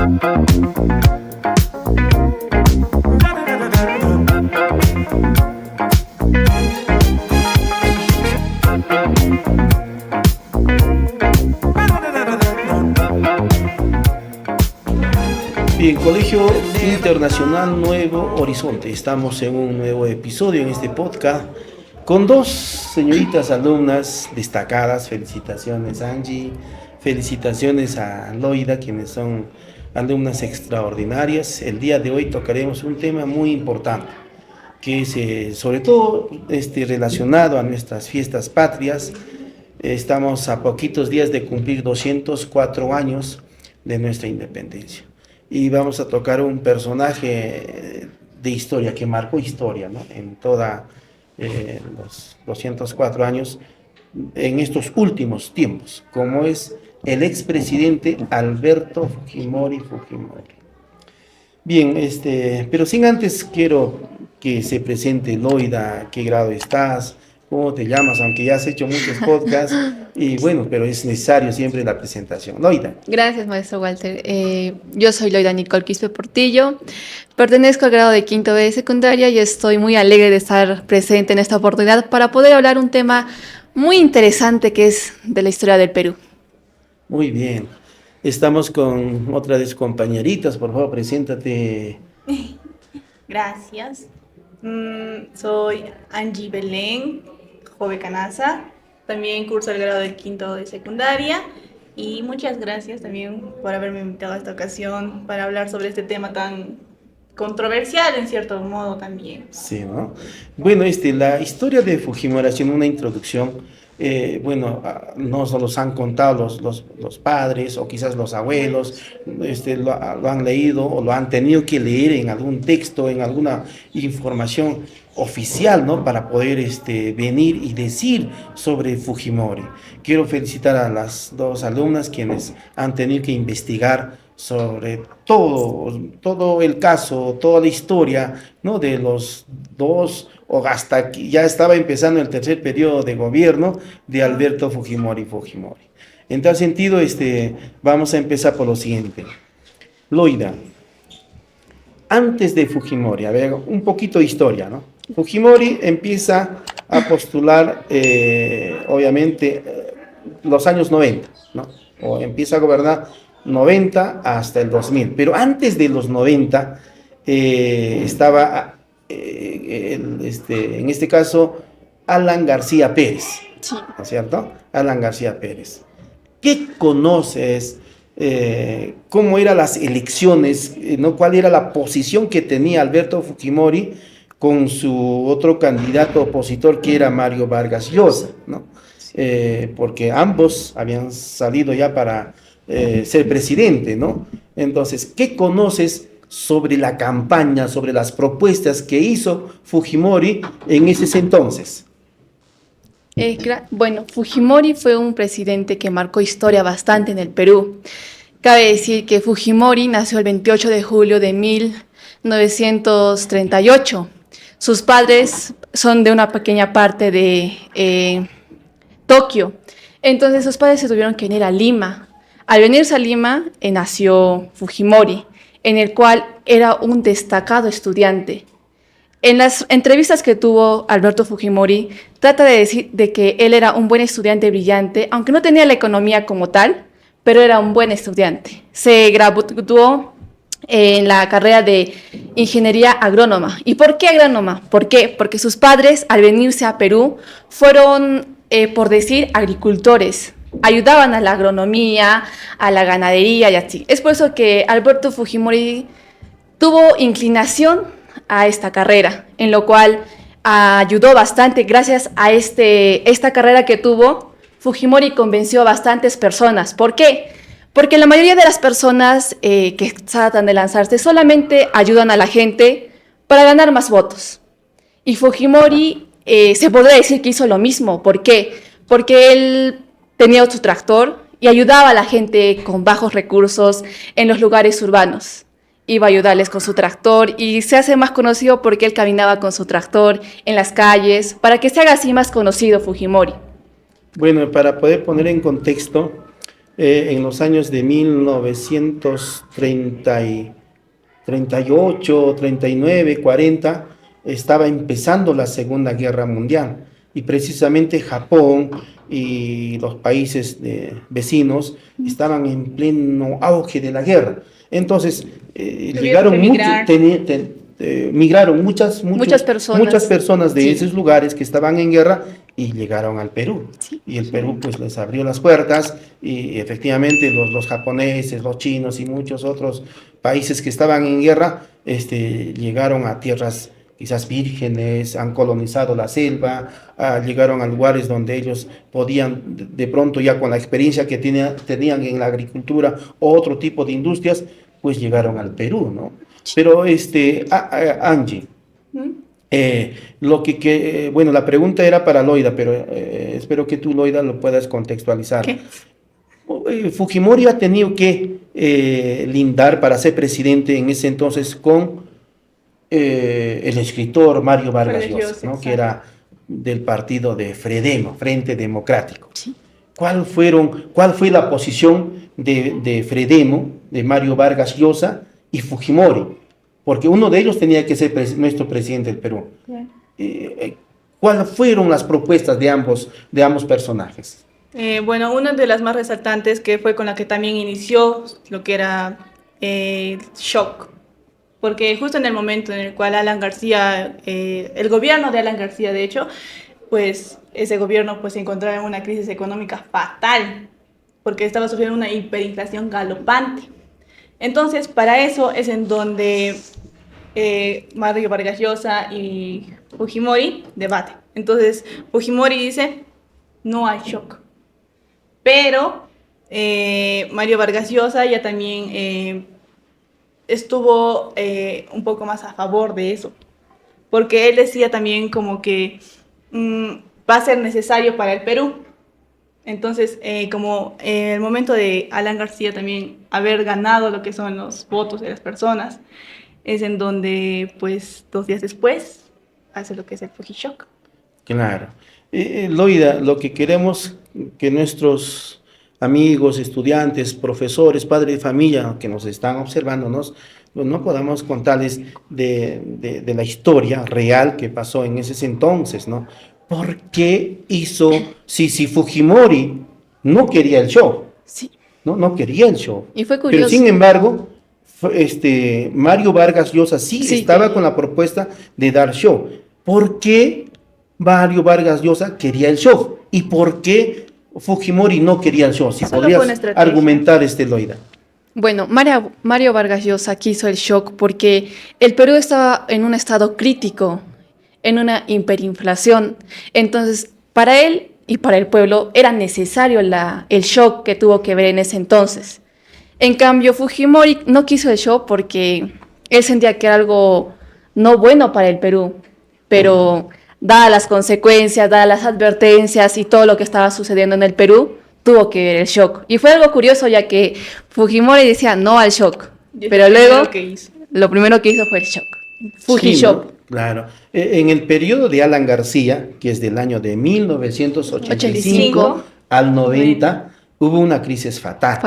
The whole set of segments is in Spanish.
Bien, Colegio Internacional Nuevo Horizonte. Estamos en un nuevo episodio en este podcast con dos señoritas alumnas destacadas. Felicitaciones, Angie. Felicitaciones a Loida, quienes son alumnas extraordinarias. El día de hoy tocaremos un tema muy importante, que es sobre todo relacionado a nuestras fiestas patrias. Estamos a poquitos días de cumplir 204 años de nuestra independencia. Y vamos a tocar un personaje de historia, que marcó historia, ¿no? En toda los 204 años, en estos últimos tiempos, como es el expresidente Alberto Fujimori. Bien, pero sin antes quiero que se presente Loida. ¿Qué grado estás? ¿Cómo te llamas? Aunque ya has hecho muchos podcasts, y bueno, pero es necesario siempre la presentación. Loida. Gracias, maestro Walter. Yo soy Loida Nicole Quispe Portillo, pertenezco al grado de quinto B de secundaria y estoy muy alegre de estar presente en esta oportunidad para poder hablar un tema muy interesante que es de la historia del Perú. Muy bien. Estamos con otra de sus compañeritas. Por favor, preséntate. Gracias. Soy Angie Belén Jove Canaza. También curso el grado de quinto de secundaria. Y muchas gracias también por haberme invitado a esta ocasión para hablar sobre este tema tan controversial en cierto modo también. Sí, ¿no? Bueno, la historia de Fujimori, haciendo una introducción, nos los han contado los padres o quizás los abuelos, lo han leído o lo han tenido que leer en algún texto, en alguna información oficial, ¿no? Para poder venir y decir sobre Fujimori. Quiero felicitar a las dos alumnas quienes han tenido que investigar sobre todo el caso, toda la historia, ¿no? De los dos, o hasta que ya estaba empezando el tercer periodo de gobierno de Alberto Fujimori. En tal sentido, vamos a empezar por lo siguiente. Loida, antes de Fujimori, a ver, un poquito de historia, ¿no? Fujimori empieza a postular, obviamente, los años 90, ¿no? O empieza a gobernar 90 hasta el 2000, pero antes de los 90 estaba, en este caso, Alan García Pérez, Sí. ¿no es cierto? Alan García Pérez. ¿Qué conoces? ¿Cómo eran las elecciones? ¿No? ¿Cuál era la posición que tenía Alberto Fujimori con su otro candidato opositor, que era Mario Vargas Llosa, ¿no? Porque ambos habían salido ya para ser presidente, ¿no? Entonces, ¿qué conoces sobre la campaña, sobre las propuestas que hizo Fujimori en ese entonces? Bueno, Fujimori fue un presidente que marcó historia bastante en el Perú. Cabe decir que Fujimori nació el 28 de julio de 1938. Sus padres son de una pequeña parte de Tokio. Entonces sus padres se tuvieron que venir a Lima. Al venirse a Lima nació Fujimori, en el cual era un destacado estudiante. En las entrevistas que tuvo Alberto Fujimori, trata de decir de que él era un buen estudiante brillante, aunque no tenía la economía como tal, pero era un buen estudiante. Se graduó en la carrera de ingeniería agrónoma. ¿Y por qué agrónoma? ¿Por qué? Porque sus padres, al venirse a Perú, fueron, por decir, agricultores. Ayudaban a la agronomía, a la ganadería y así. Es por eso que Alberto Fujimori tuvo inclinación a esta carrera, en lo cual ayudó bastante. Gracias a esta carrera que tuvo, Fujimori convenció a bastantes personas. ¿Por qué? Porque la mayoría de las personas que tratan de lanzarse solamente ayudan a la gente para ganar más votos. Y Fujimori se podría decir que hizo lo mismo. ¿Por qué? Porque él tenía su tractor y ayudaba a la gente con bajos recursos en los lugares urbanos. Iba a ayudarles con su tractor y se hace más conocido porque él caminaba con su tractor en las calles, para que se haga así más conocido Fujimori. Bueno, para poder poner en contexto, en los años de 1938, 39, 40, estaba empezando la Segunda Guerra Mundial y precisamente Japón y los países vecinos estaban en pleno auge de la guerra. Entonces, llegaron migraron muchas personas de esos lugares que estaban en guerra y llegaron al Perú. Sí. Y el Perú pues les abrió las puertas y efectivamente los japoneses, los chinos y muchos otros países que estaban en guerra llegaron a tierras quizás vírgenes, han colonizado la selva, llegaron a lugares donde ellos podían, de pronto ya con la experiencia que tenían en la agricultura o otro tipo de industrias, pues llegaron al Perú, ¿no? Pero, Angie, bueno, la pregunta era para Loida, pero espero que tú, Loida, lo puedas contextualizar. ¿Qué? Fujimori ha tenido que lindar para ser presidente en ese entonces con el escritor Mario Vargas Llosa, ¿no? Que era del partido de Fredemo, Frente Democrático. Sí. ¿Cuál fue la posición de Fredemo, de Mario Vargas Llosa y Fujimori? Porque uno de ellos tenía que ser nuestro presidente del Perú. ¿Cuáles fueron las propuestas de ambos personajes? Bueno, una de las más resaltantes que fue con la que también inició lo que era shock, porque justo en el momento en el cual Alan García, el gobierno de Alan García de hecho, pues ese gobierno pues se encontraba en una crisis económica fatal, porque estaba sufriendo una hiperinflación galopante. Entonces, para eso es en donde Mario Vargas Llosa y Fujimori debaten. Entonces, Fujimori dice, no hay shock. Pero Mario Vargas Llosa ya también estuvo un poco más a favor de eso. Porque él decía también como que va a ser necesario para el Perú. Entonces, como en el momento de Alan García también haber ganado lo que son los votos de las personas, es en donde, pues, 2 días después, hace lo que es el Fujishock. Claro. Loida, lo que queremos que nuestros amigos, estudiantes, profesores, padres de familia que nos están observándonos, pues no podamos contarles de la historia real que pasó en ese entonces, ¿no? ¿Por qué hizo, si Fujimori no quería el show? Sí. No quería el show. Y fue curioso. Pero sin embargo, Mario Vargas Llosa sí estaba con la propuesta de dar show. ¿Por qué Mario Vargas Llosa quería el show? ¿Y por qué Fujimori no quería el show? Si Solo podrías argumentar, Loida. Bueno, Mario Vargas Llosa quiso el shock porque el Perú estaba en un estado crítico, en una hiperinflación. Entonces, para él y para el pueblo era necesario el shock que tuvo que ver en ese entonces. En cambio, Fujimori no quiso el shock porque él sentía que era algo no bueno para el Perú, pero dadas las consecuencias, dadas las advertencias y todo lo que estaba sucediendo en el Perú, tuvo que ver el shock. Y fue algo curioso, ya que Fujimori decía no al shock, pero luego lo primero que hizo fue el shock. Fujishock. Sí, ¿no? Claro. En el periodo de Alan García, que es del año de 1985 al 90, hubo una crisis fatal.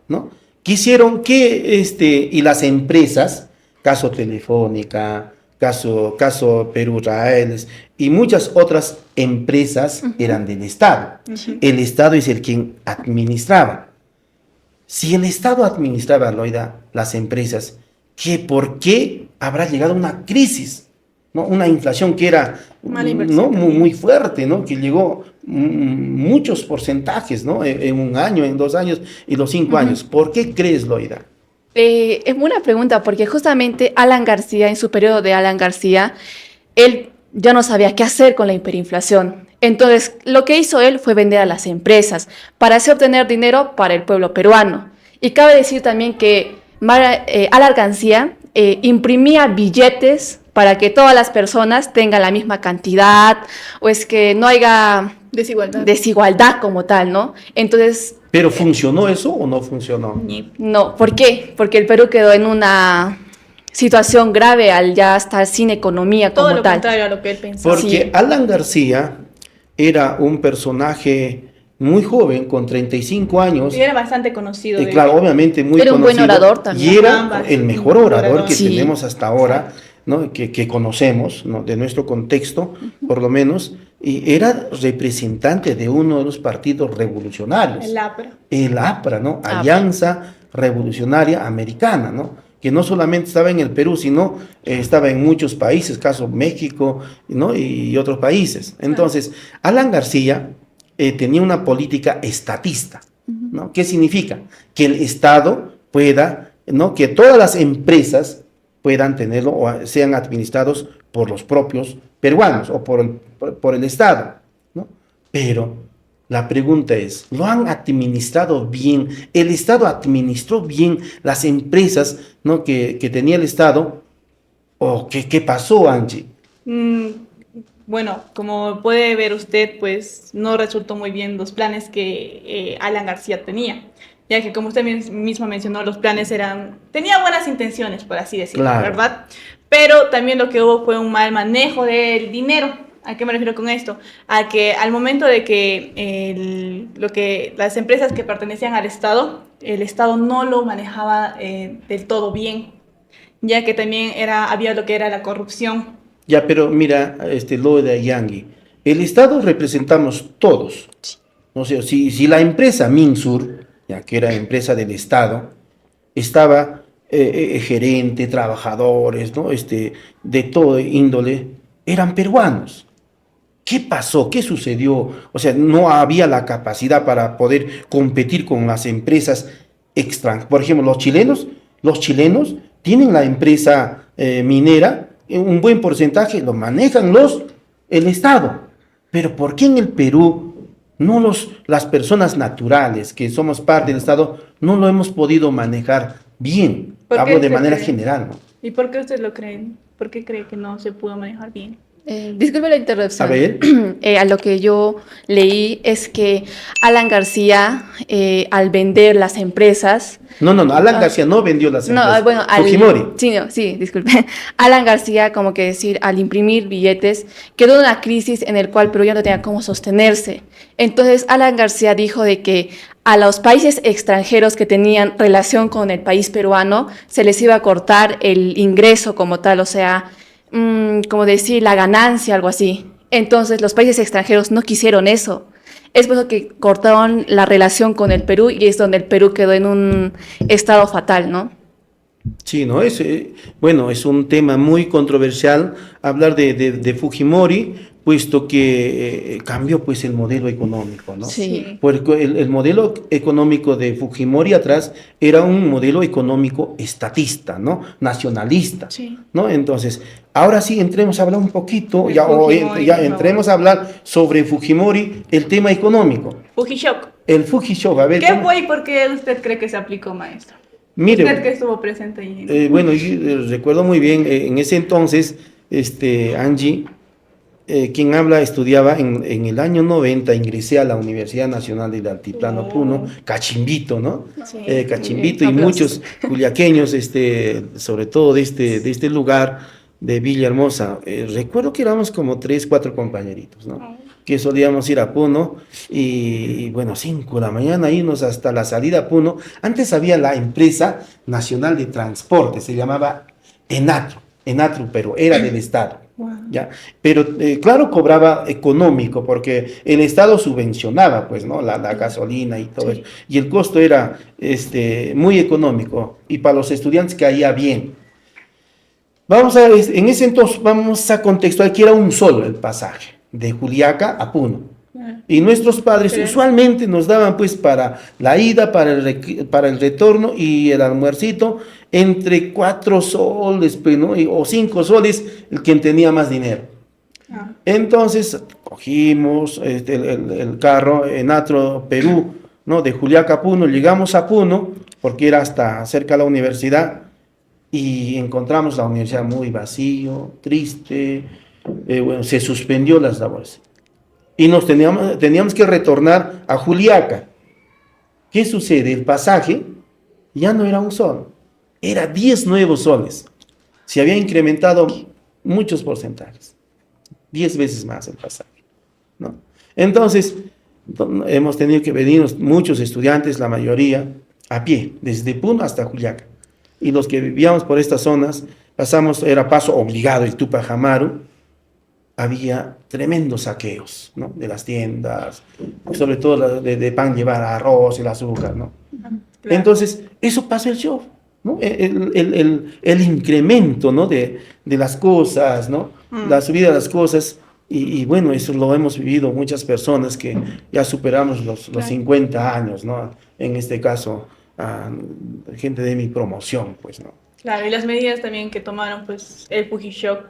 ¿No? Quisieron que, y las empresas, caso Telefónica, caso Perú Raíles y muchas otras empresas eran del Estado. El Estado es el quien administraba. Si el Estado administraba, Loida, las empresas, ¿por qué habrá llegado una crisis? ¿No? Una inflación que era muy fuerte, ¿no? Que llegó muchos porcentajes, ¿no? En un año, en 2 años y los 5 años. ¿Por qué crees, Loida? Es buena pregunta, porque justamente Alan García, en su periodo de Alan García, él ya no sabía qué hacer con la hiperinflación. Entonces, lo que hizo él fue vender a las empresas para así obtener dinero para el pueblo peruano. Y cabe decir también que Alan García imprimía billetes para que todas las personas tengan la misma cantidad, o es que no haya desigualdad como tal, ¿no? Entonces... ¿Pero funcionó eso o no funcionó? No, ¿por qué? Porque el Perú quedó en una situación grave al ya estar sin economía como tal. Todo lo contrario a lo que él pensaba. Porque Alan García era un personaje muy joven, con 35 años. Y era bastante conocido. Claro, obviamente muy era un buen conocido, orador también. y era Ambas, el mejor un orador que Sí. tenemos hasta ahora, ¿no? Que conocemos, ¿no? De nuestro contexto, por lo menos, y era representante de uno de los partidos revolucionarios. El APRA. El APRA, ¿no? APRA. Alianza Revolucionaria Americana, ¿no? Que no solamente estaba en el Perú, sino estaba en muchos países, caso México, ¿no? Y otros países. Entonces, Alan García tenía una política estatista, ¿no? ¿Qué significa? Que el Estado pueda, ¿no? Que todas las empresas puedan tenerlo o sean administrados por los propios peruanos o por el Estado, ¿no? Pero la pregunta es, ¿lo han administrado bien? ¿El Estado administró bien las empresas, ¿no? que tenía el Estado? ¿O qué pasó, Angie? Bueno, como puede ver usted, pues no resultó muy bien los planes que Alan García tenía, ya que como usted mismo mencionó, los planes tenía buenas intenciones, por así decirlo, Claro. ¿verdad? Pero también lo que hubo fue un mal manejo del dinero. ¿A qué me refiero con esto? A que al momento de que las empresas que pertenecían al Estado, el Estado no lo manejaba del todo bien, ya que también había lo que era la corrupción. Ya, pero mira, lo de Yangui, el Estado representamos todos. O sea, si la empresa Minsur, ya que era empresa del Estado, estaba gerente, trabajadores, ¿no? De todo índole, eran peruanos. ¿Qué pasó? ¿Qué sucedió? O sea, no había la capacidad para poder competir con las empresas extranjeras. Por ejemplo, los chilenos tienen la empresa minera, un buen porcentaje lo manejan el Estado. Pero ¿por qué en el Perú las personas naturales que somos parte del Estado no lo hemos podido manejar bien? Hablo de manera general, ¿no? ¿Y por qué usted lo creen? ¿Por qué cree que no se pudo manejar bien? Disculpe la interrupción. A ver. A lo que yo leí es que Alan García, al vender las empresas... No, Alan García no vendió las empresas. No, bueno, Fujimori. Sí, disculpe. Alan García, como que decir, al imprimir billetes, quedó en una crisis en el cual Perú ya no tenía cómo sostenerse. Entonces, Alan García dijo de que a los países extranjeros que tenían relación con el país peruano, se les iba a cortar el ingreso como tal, o sea, como decir, la ganancia, algo así. Entonces, los países extranjeros no quisieron eso. Es por eso que cortaron la relación con el Perú y es donde el Perú quedó en un estado fatal, ¿no? Sí, ¿no? Bueno, es un tema muy controversial hablar de Fujimori, puesto que cambió pues el modelo económico, ¿no? Sí. Porque el modelo económico de Fujimori atrás era un modelo económico estatista, ¿no? Nacionalista, Sí. ¿no? Entonces, ahora sí entremos a hablar un poquito, De ya Fujimori, entremos a hablar sobre Fujimori, el tema económico. Fujishock. El Fujishock, a ver. ¿Qué fue y por qué usted cree que se aplicó, maestro? Mire, Usted que estuvo presente ahí. bueno, yo recuerdo muy bien, en ese entonces, Angie, quien habla, estudiaba en el año 90, ingresé a la Universidad Nacional del Altiplano Puno, Cachimbito, ¿no? Sí. Cachimbito y Aplausos. muchos juliaqueños, sobre todo de este lugar de Villahermosa. Recuerdo que éramos como 3, 4 compañeritos, ¿no? Que solíamos ir a Puno y bueno, 5 de la mañana irnos hasta la salida a Puno. Antes había la empresa nacional de transporte, se llamaba Enatru, pero era del Estado. Wow. ¿Ya? Pero claro, cobraba económico porque el Estado subvencionaba pues, ¿no? la gasolina y todo Sí. eso. Y el costo era muy económico y para los estudiantes caía bien. En ese entonces vamos a contextualizar que era un solo el pasaje de Juliaca a Puno. Y nuestros padres Sí. usualmente nos daban pues para la ida, para el retorno y el almuercito entre 4 soles, pues, ¿no? O 5 soles, el quien tenía más dinero. Ah. Entonces cogimos el carro en Atro, Perú, ¿no? De Juliaca a Puno, llegamos a Puno porque era hasta cerca de la universidad y encontramos la universidad muy vacío, triste, bueno, se suspendió las labores. Y teníamos que retornar a Juliaca. ¿Qué sucede? El pasaje ya no era un sol, era 10 nuevos soles. Se había incrementado muchos porcentajes, 10 veces más el pasaje, ¿no? Entonces, Hemos tenido que venir muchos estudiantes, la mayoría, a pie, desde Puno hasta Juliaca. Y los que vivíamos por estas zonas, era paso obligado el Tupac Amaru, había tremendos saqueos, ¿no? De las tiendas, sobre todo de pan llevar arroz, el azúcar, ¿no? Claro. Entonces, eso pasa el show, ¿no? El incremento, ¿no? De las cosas, ¿no? La subida de las cosas, y bueno, eso lo hemos vivido muchas personas que ya superamos los 50 años, ¿no? En este caso, gente de mi promoción, pues, ¿no? Claro, y las medidas también que tomaron, pues, el Fujishock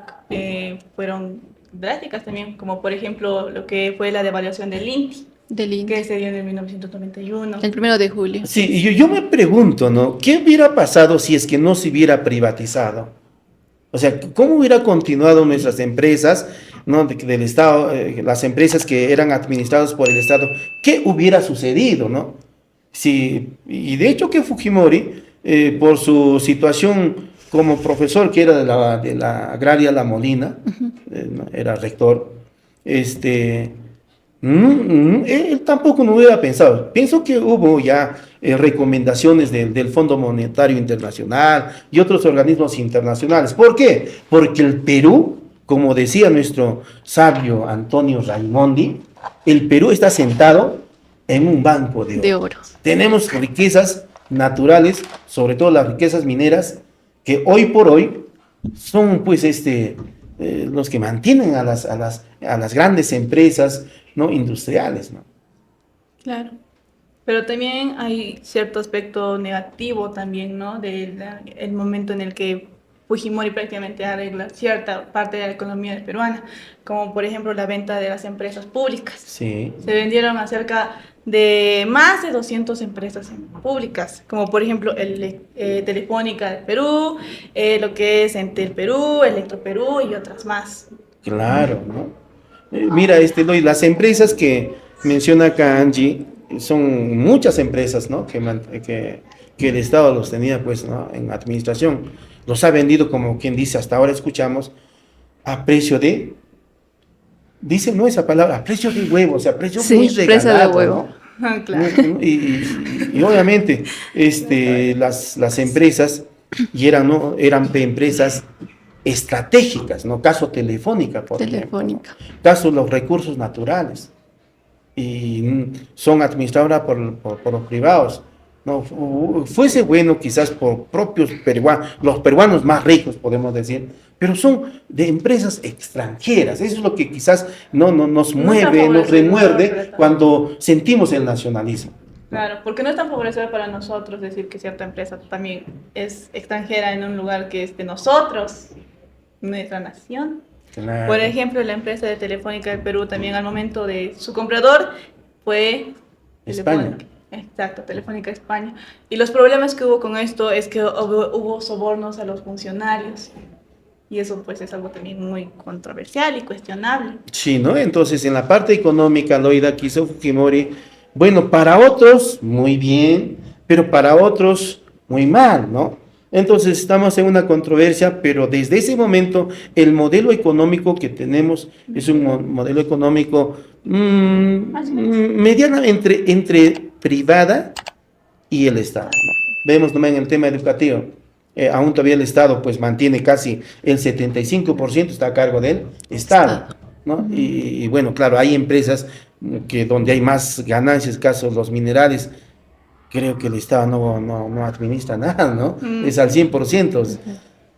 fueron drásticas también, como por ejemplo lo que fue la devaluación del INTI, Del INTI. que se dio en 1991. El 1 de julio. Sí, y yo me pregunto, ¿no? ¿Qué hubiera pasado si es que no se hubiera privatizado? O sea, ¿cómo hubiera continuado nuestras empresas, ¿no? Del Estado, las empresas que eran administradas por el Estado? ¿Qué hubiera sucedido, no? Y de hecho que Fujimori, por su situación como profesor que era de la agraria La Molina, ¿no? Era rector, él tampoco no hubiera pensado. Pienso que hubo ya recomendaciones del Fondo Monetario Internacional y otros organismos internacionales. ¿Por qué? Porque el Perú, como decía nuestro sabio Antonio Raimondi, el Perú está sentado en un banco de oro. Tenemos riquezas naturales, sobre todo las riquezas mineras, que hoy por hoy son pues los que mantienen a las grandes empresas, ¿no? Industriales, ¿no? Claro. Pero también hay cierto aspecto negativo también, ¿no? El momento en el que Fujimori prácticamente arregla cierta parte de la economía peruana, como por ejemplo la venta de las empresas públicas. Sí. Se vendieron acerca de más de 200 empresas públicas, como por ejemplo Telefónica del Perú, lo que es Entel Perú, Electroperú y otras más. Claro, ¿no? Mira, las empresas que menciona acá Angie, son muchas empresas, ¿no? Que el Estado los tenía, pues, ¿no? En administración. Los ha vendido, como quien dice, hasta ahora escuchamos, a precio de, dice, no esa palabra, a precio de huevo, o sea, precio muy regalado, precio de huevo. ¿No? Claro. Y obviamente, las empresas, eran empresas estratégicas, ¿no? Caso Telefónica, por ejemplo, ¿no? Caso los recursos naturales, y son administradas por los privados. No, fuese bueno quizás por propios peruanos, los peruanos más ricos podemos decir, pero son de empresas extranjeras. Eso es lo que quizás nos mueve, nos remuerde cuando sentimos el nacionalismo. Claro, porque no es tan favorecedor para nosotros decir que cierta empresa también es extranjera en un lugar que es de nosotros, nuestra nación. Claro. Por ejemplo, la empresa de Telefónica del Perú también al momento de su comprador fue España. Exacto, Telefónica España. Y los problemas que hubo con esto es que hubo sobornos a los funcionarios. Y eso pues es algo también muy controversial y cuestionable. Sí, ¿no? Entonces, en la parte económica, Loida, que hizo Fujimori, bueno, para otros muy bien, pero para otros muy mal, ¿no? Entonces estamos en una controversia, pero desde ese momento el modelo económico que tenemos es un modelo económico medianamente entre privada y el Estado, ¿no? Vemos también en el tema educativo, aún todavía el Estado pues mantiene casi el 75% está a cargo del Estado, ¿no? Y bueno, claro, hay empresas que donde hay más ganancias, caso los minerales, creo que el Estado no administra nada, ¿no? Es al 100%.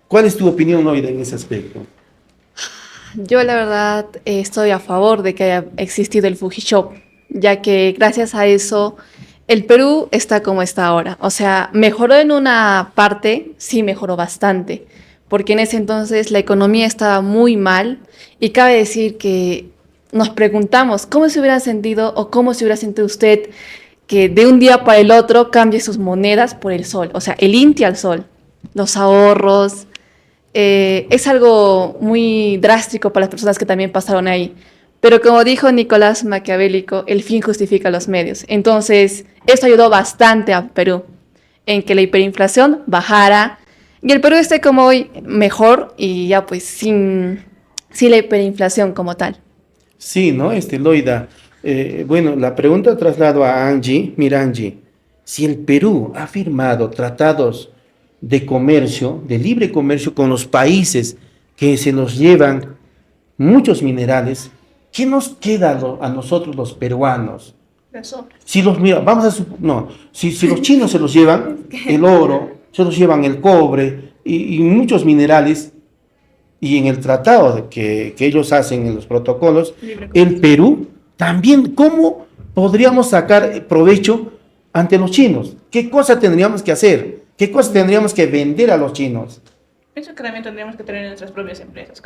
¿Cuál es tu opinión hoy en ese aspecto? Yo la verdad estoy a favor de que haya existido el Fujishop, ya que gracias a eso el Perú está como está ahora. O sea, mejoró en una parte, sí mejoró bastante, porque en ese entonces la economía estaba muy mal y cabe decir que nos preguntamos cómo se hubiera sentido o cómo se hubiera sentido usted que de un día para el otro cambie sus monedas por el sol, o sea, el INTI al sol, los ahorros. Es algo muy drástico para las personas que también pasaron ahí. Pero como dijo Nicolás Maquiavélico, el fin justifica los medios. Entonces, esto ayudó bastante a Perú en que la hiperinflación bajara y el Perú esté como hoy mejor y ya pues sin la hiperinflación como tal. Sí, ¿no? Loida, Bueno, la pregunta traslado a Angie. Mira, Angie, si el Perú ha firmado tratados de comercio, de libre comercio con los países que se nos llevan muchos minerales, ¿qué nos queda a nosotros los peruanos? Si los, mira, vamos a, no, si los chinos se los llevan el oro, se los llevan el cobre y muchos minerales, y en el tratado que ellos hacen en los protocolos, el Perú también, ¿cómo podríamos sacar provecho ante los chinos? ¿Qué cosa tendríamos que hacer? ¿Qué cosa tendríamos que vender a los chinos? Pienso que también tendríamos que tener nuestras propias empresas.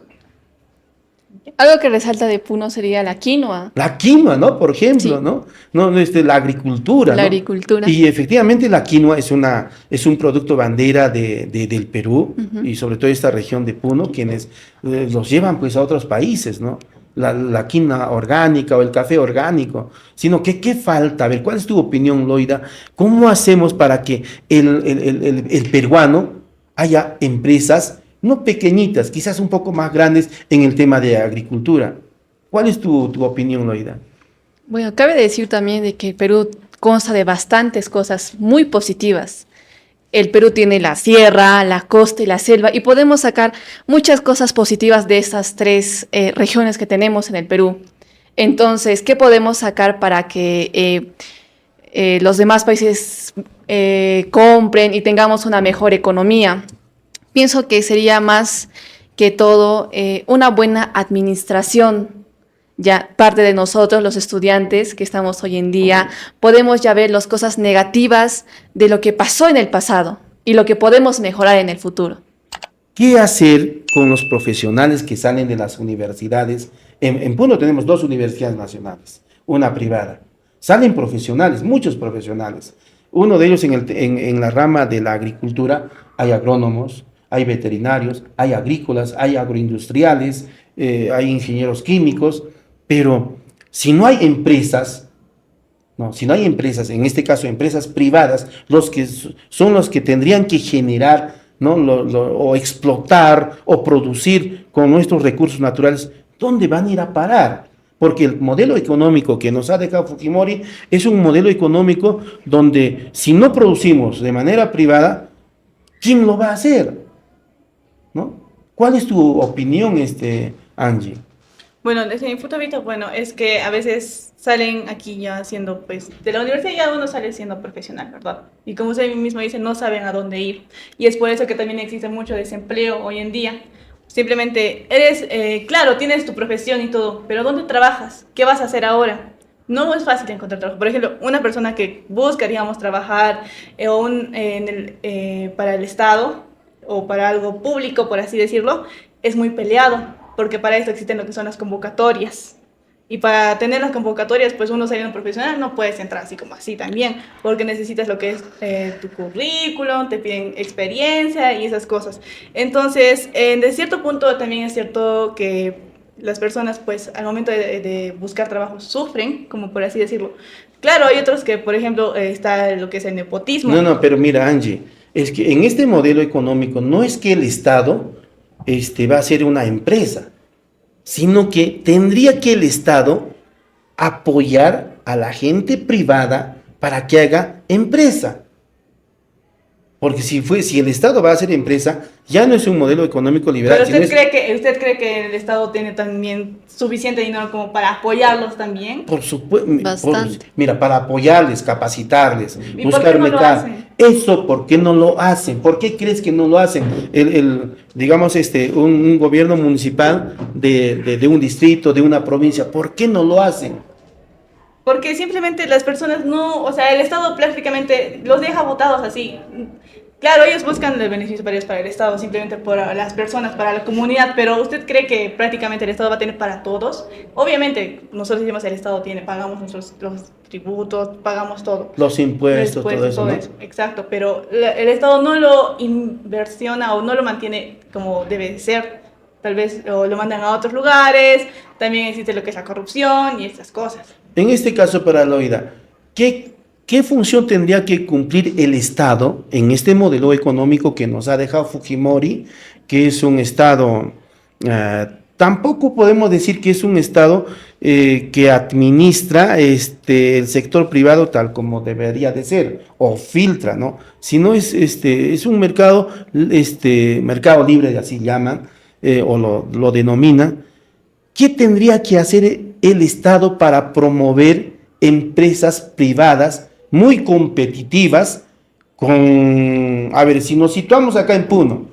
Algo que resalta de Puno sería la quinoa. La quinoa, ¿no? Por ejemplo, Sí. ¿no? No, la agricultura, La ¿no? agricultura. Y efectivamente la quinoa es un producto bandera del Perú, y sobre todo esta región de Puno, quienes los llevan pues a otros países, ¿no? La quinoa orgánica o el café orgánico, sino que ¿qué falta? A ver, ¿cuál es tu opinión, Loida? ¿Cómo hacemos para que el peruano haya empresas, no pequeñitas, quizás un poco más grandes en el tema de agricultura? ¿Cuál es tu opinión, Loida? Bueno, cabe decir también de que el Perú consta de bastantes cosas muy positivas. El Perú tiene la sierra, la costa y la selva, y podemos sacar muchas cosas positivas de estas tres regiones que tenemos en el Perú. Entonces, ¿qué podemos sacar para que los demás países compren y tengamos una mejor economía? Pienso que sería más que todo una buena administración. Ya parte de nosotros, los estudiantes que estamos hoy en día, podemos ya ver las cosas negativas de lo que pasó en el pasado y lo que podemos mejorar en el futuro. ¿Qué hacer con los profesionales que salen de las universidades? En Puno tenemos 2 universidades nacionales, una privada. Salen profesionales, muchos profesionales. Uno de ellos en la rama de la agricultura, hay agrónomos, hay veterinarios, hay agrícolas, hay agroindustriales, hay ingenieros químicos, pero si no hay empresas, no, si no hay empresas, en este caso empresas privadas, son los que tendrían que generar, ¿no? O explotar o producir con nuestros recursos naturales, ¿dónde van a ir a parar? Porque el modelo económico que nos ha dejado Fujimori es un modelo económico donde si no producimos de manera privada, ¿quién lo va a hacer? ¿No? ¿Cuál es tu opinión, Angie? Bueno, desde mi punto de vista, bueno, es que a veces salen aquí ya siendo, pues, de la universidad ya uno sale siendo profesional, ¿verdad? Y como usted mismo dice, no saben a dónde ir. Y es por eso que también existe mucho desempleo hoy en día. Simplemente eres, claro, tienes tu profesión y todo, pero ¿dónde trabajas? ¿Qué vas a hacer ahora? No es fácil encontrar trabajo. Por ejemplo, una persona que busca, digamos, trabajar para el Estado o para algo público, por así decirlo, es muy peleado, porque para esto existen lo que son las convocatorias. Y para tener las convocatorias, pues uno saliendo profesional no puedes entrar así como así también, porque necesitas lo que es tu currículum, te piden experiencia y esas cosas. Entonces, de cierto punto también es cierto que las personas, pues al momento de buscar trabajo sufren, como por así decirlo. Claro, hay otros que, por ejemplo, está lo que es el nepotismo. No, pero mira, Angie, es que en este modelo económico no es que el Estado va a ser una empresa, sino que tendría que el Estado apoyar a la gente privada para que haga empresa. Porque si el Estado va a hacer empresa, ya no es un modelo económico liberal. Pero usted cree que el Estado tiene también suficiente dinero como para apoyarlos también. Por supuesto. Bastante. Mira, para apoyarles, capacitarles, ¿Y buscar por qué no lo mercado. hacen? Eso, ¿por qué no lo hacen? ¿Por qué crees que no lo hacen? Digamos, un gobierno municipal de un distrito, de una provincia, ¿por qué no lo hacen? Porque simplemente las personas no, o sea, el Estado prácticamente los deja botados así. Claro, ellos buscan los beneficios para el Estado, simplemente para las personas, para la comunidad, pero ¿usted cree que prácticamente el Estado va a tener para todos? Obviamente, nosotros decimos el Estado pagamos los tributos, pagamos todo. Los impuestos, todo eso, ¿no? Exacto, pero el Estado no lo inversiona o no lo mantiene como debe ser. Tal vez lo mandan a otros lugares, también existe lo que es la corrupción y estas cosas. En este caso, para Loida, ¿qué función tendría que cumplir el Estado en este modelo económico que nos ha dejado Fujimori, que es un Estado, tampoco podemos decir que es un Estado que administra el sector privado tal como debería de ser, o filtra, ¿no? Si no es un mercado, mercado libre, así llaman, o lo denominan. ¿Qué tendría que hacer el Estado para promover empresas privadas muy competitivas a ver, si nos situamos acá en Puno,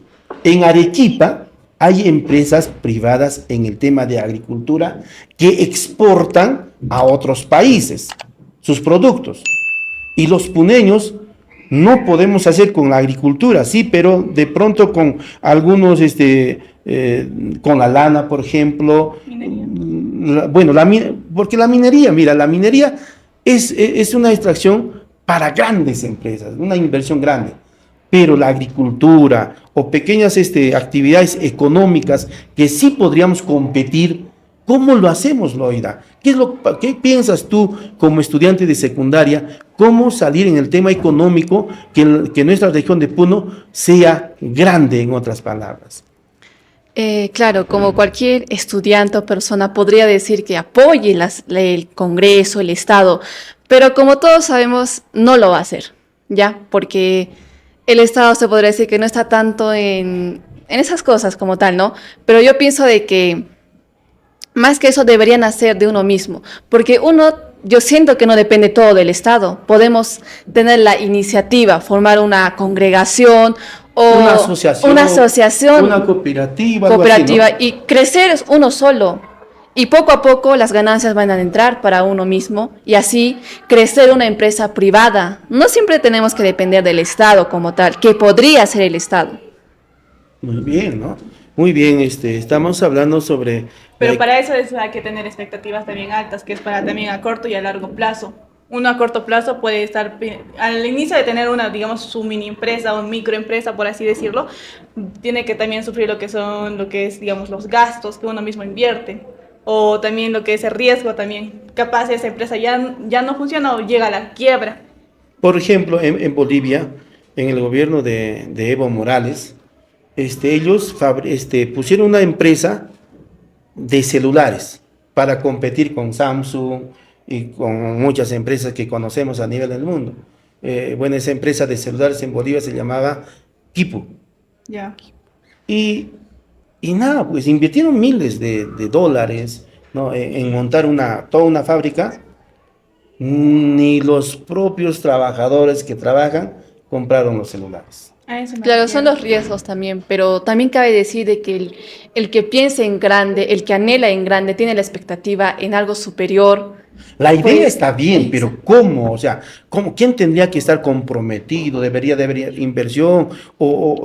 en Arequipa hay empresas privadas en el tema de agricultura que exportan a otros países sus productos. Y los puneños no podemos hacer con la agricultura, sí, pero de pronto con algunos, con la lana, por ejemplo. Bueno, porque la minería, mira, la minería es una extracción para grandes empresas, una inversión grande. Pero la agricultura o pequeñas actividades económicas que sí podríamos competir, ¿cómo lo hacemos, Loida? ¿Qué piensas tú como estudiante de secundaria? ¿Cómo salir en el tema económico que nuestra región de Puno sea grande, en otras palabras? Claro, como cualquier estudiante o persona podría decir que apoye el Congreso, el Estado, pero como todos sabemos, no lo va a hacer, ¿ya? Porque el Estado se podría decir que no está tanto en esas cosas como tal, ¿no? Pero yo pienso de que más que eso deberían hacer de uno mismo, porque yo siento que no depende todo del Estado. Podemos tener la iniciativa, formar una congregación o una asociación, una cooperativa, algo así, ¿no? Y crecer uno solo. Y poco a poco las ganancias van a entrar para uno mismo y así crecer una empresa privada. No siempre tenemos que depender del Estado como tal, que podría ser el Estado. Muy bien, ¿no? Muy bien, estamos hablando sobre... Pero para eso hay que tener expectativas también altas, que es para también a corto y a largo plazo. Uno a corto plazo puede estar, al inicio de tener digamos, su mini empresa o microempresa, por así decirlo, tiene que también sufrir lo que es, digamos, los gastos que uno mismo invierte. O también lo que es el riesgo también. Capaz esa empresa ya no funciona o llega a la quiebra. Por ejemplo, en Bolivia, en el gobierno de Evo Morales, ellos pusieron una empresa de celulares para competir con Samsung y con muchas empresas que conocemos a nivel del mundo. Bueno, esa empresa de celulares en Bolivia se llamaba Kipu. Ya. Y nada, pues invirtieron miles de dólares, ¿no? en montar toda una fábrica. Ni los propios trabajadores que trabajan compraron los celulares. Claro, son los riesgos también, pero también cabe decir de que el que piensa en grande, el que anhela en grande, tiene la expectativa en algo superior. La idea está bien, pero ¿cómo? O sea, ¿quién tendría que estar comprometido? ¿Debería haber inversión?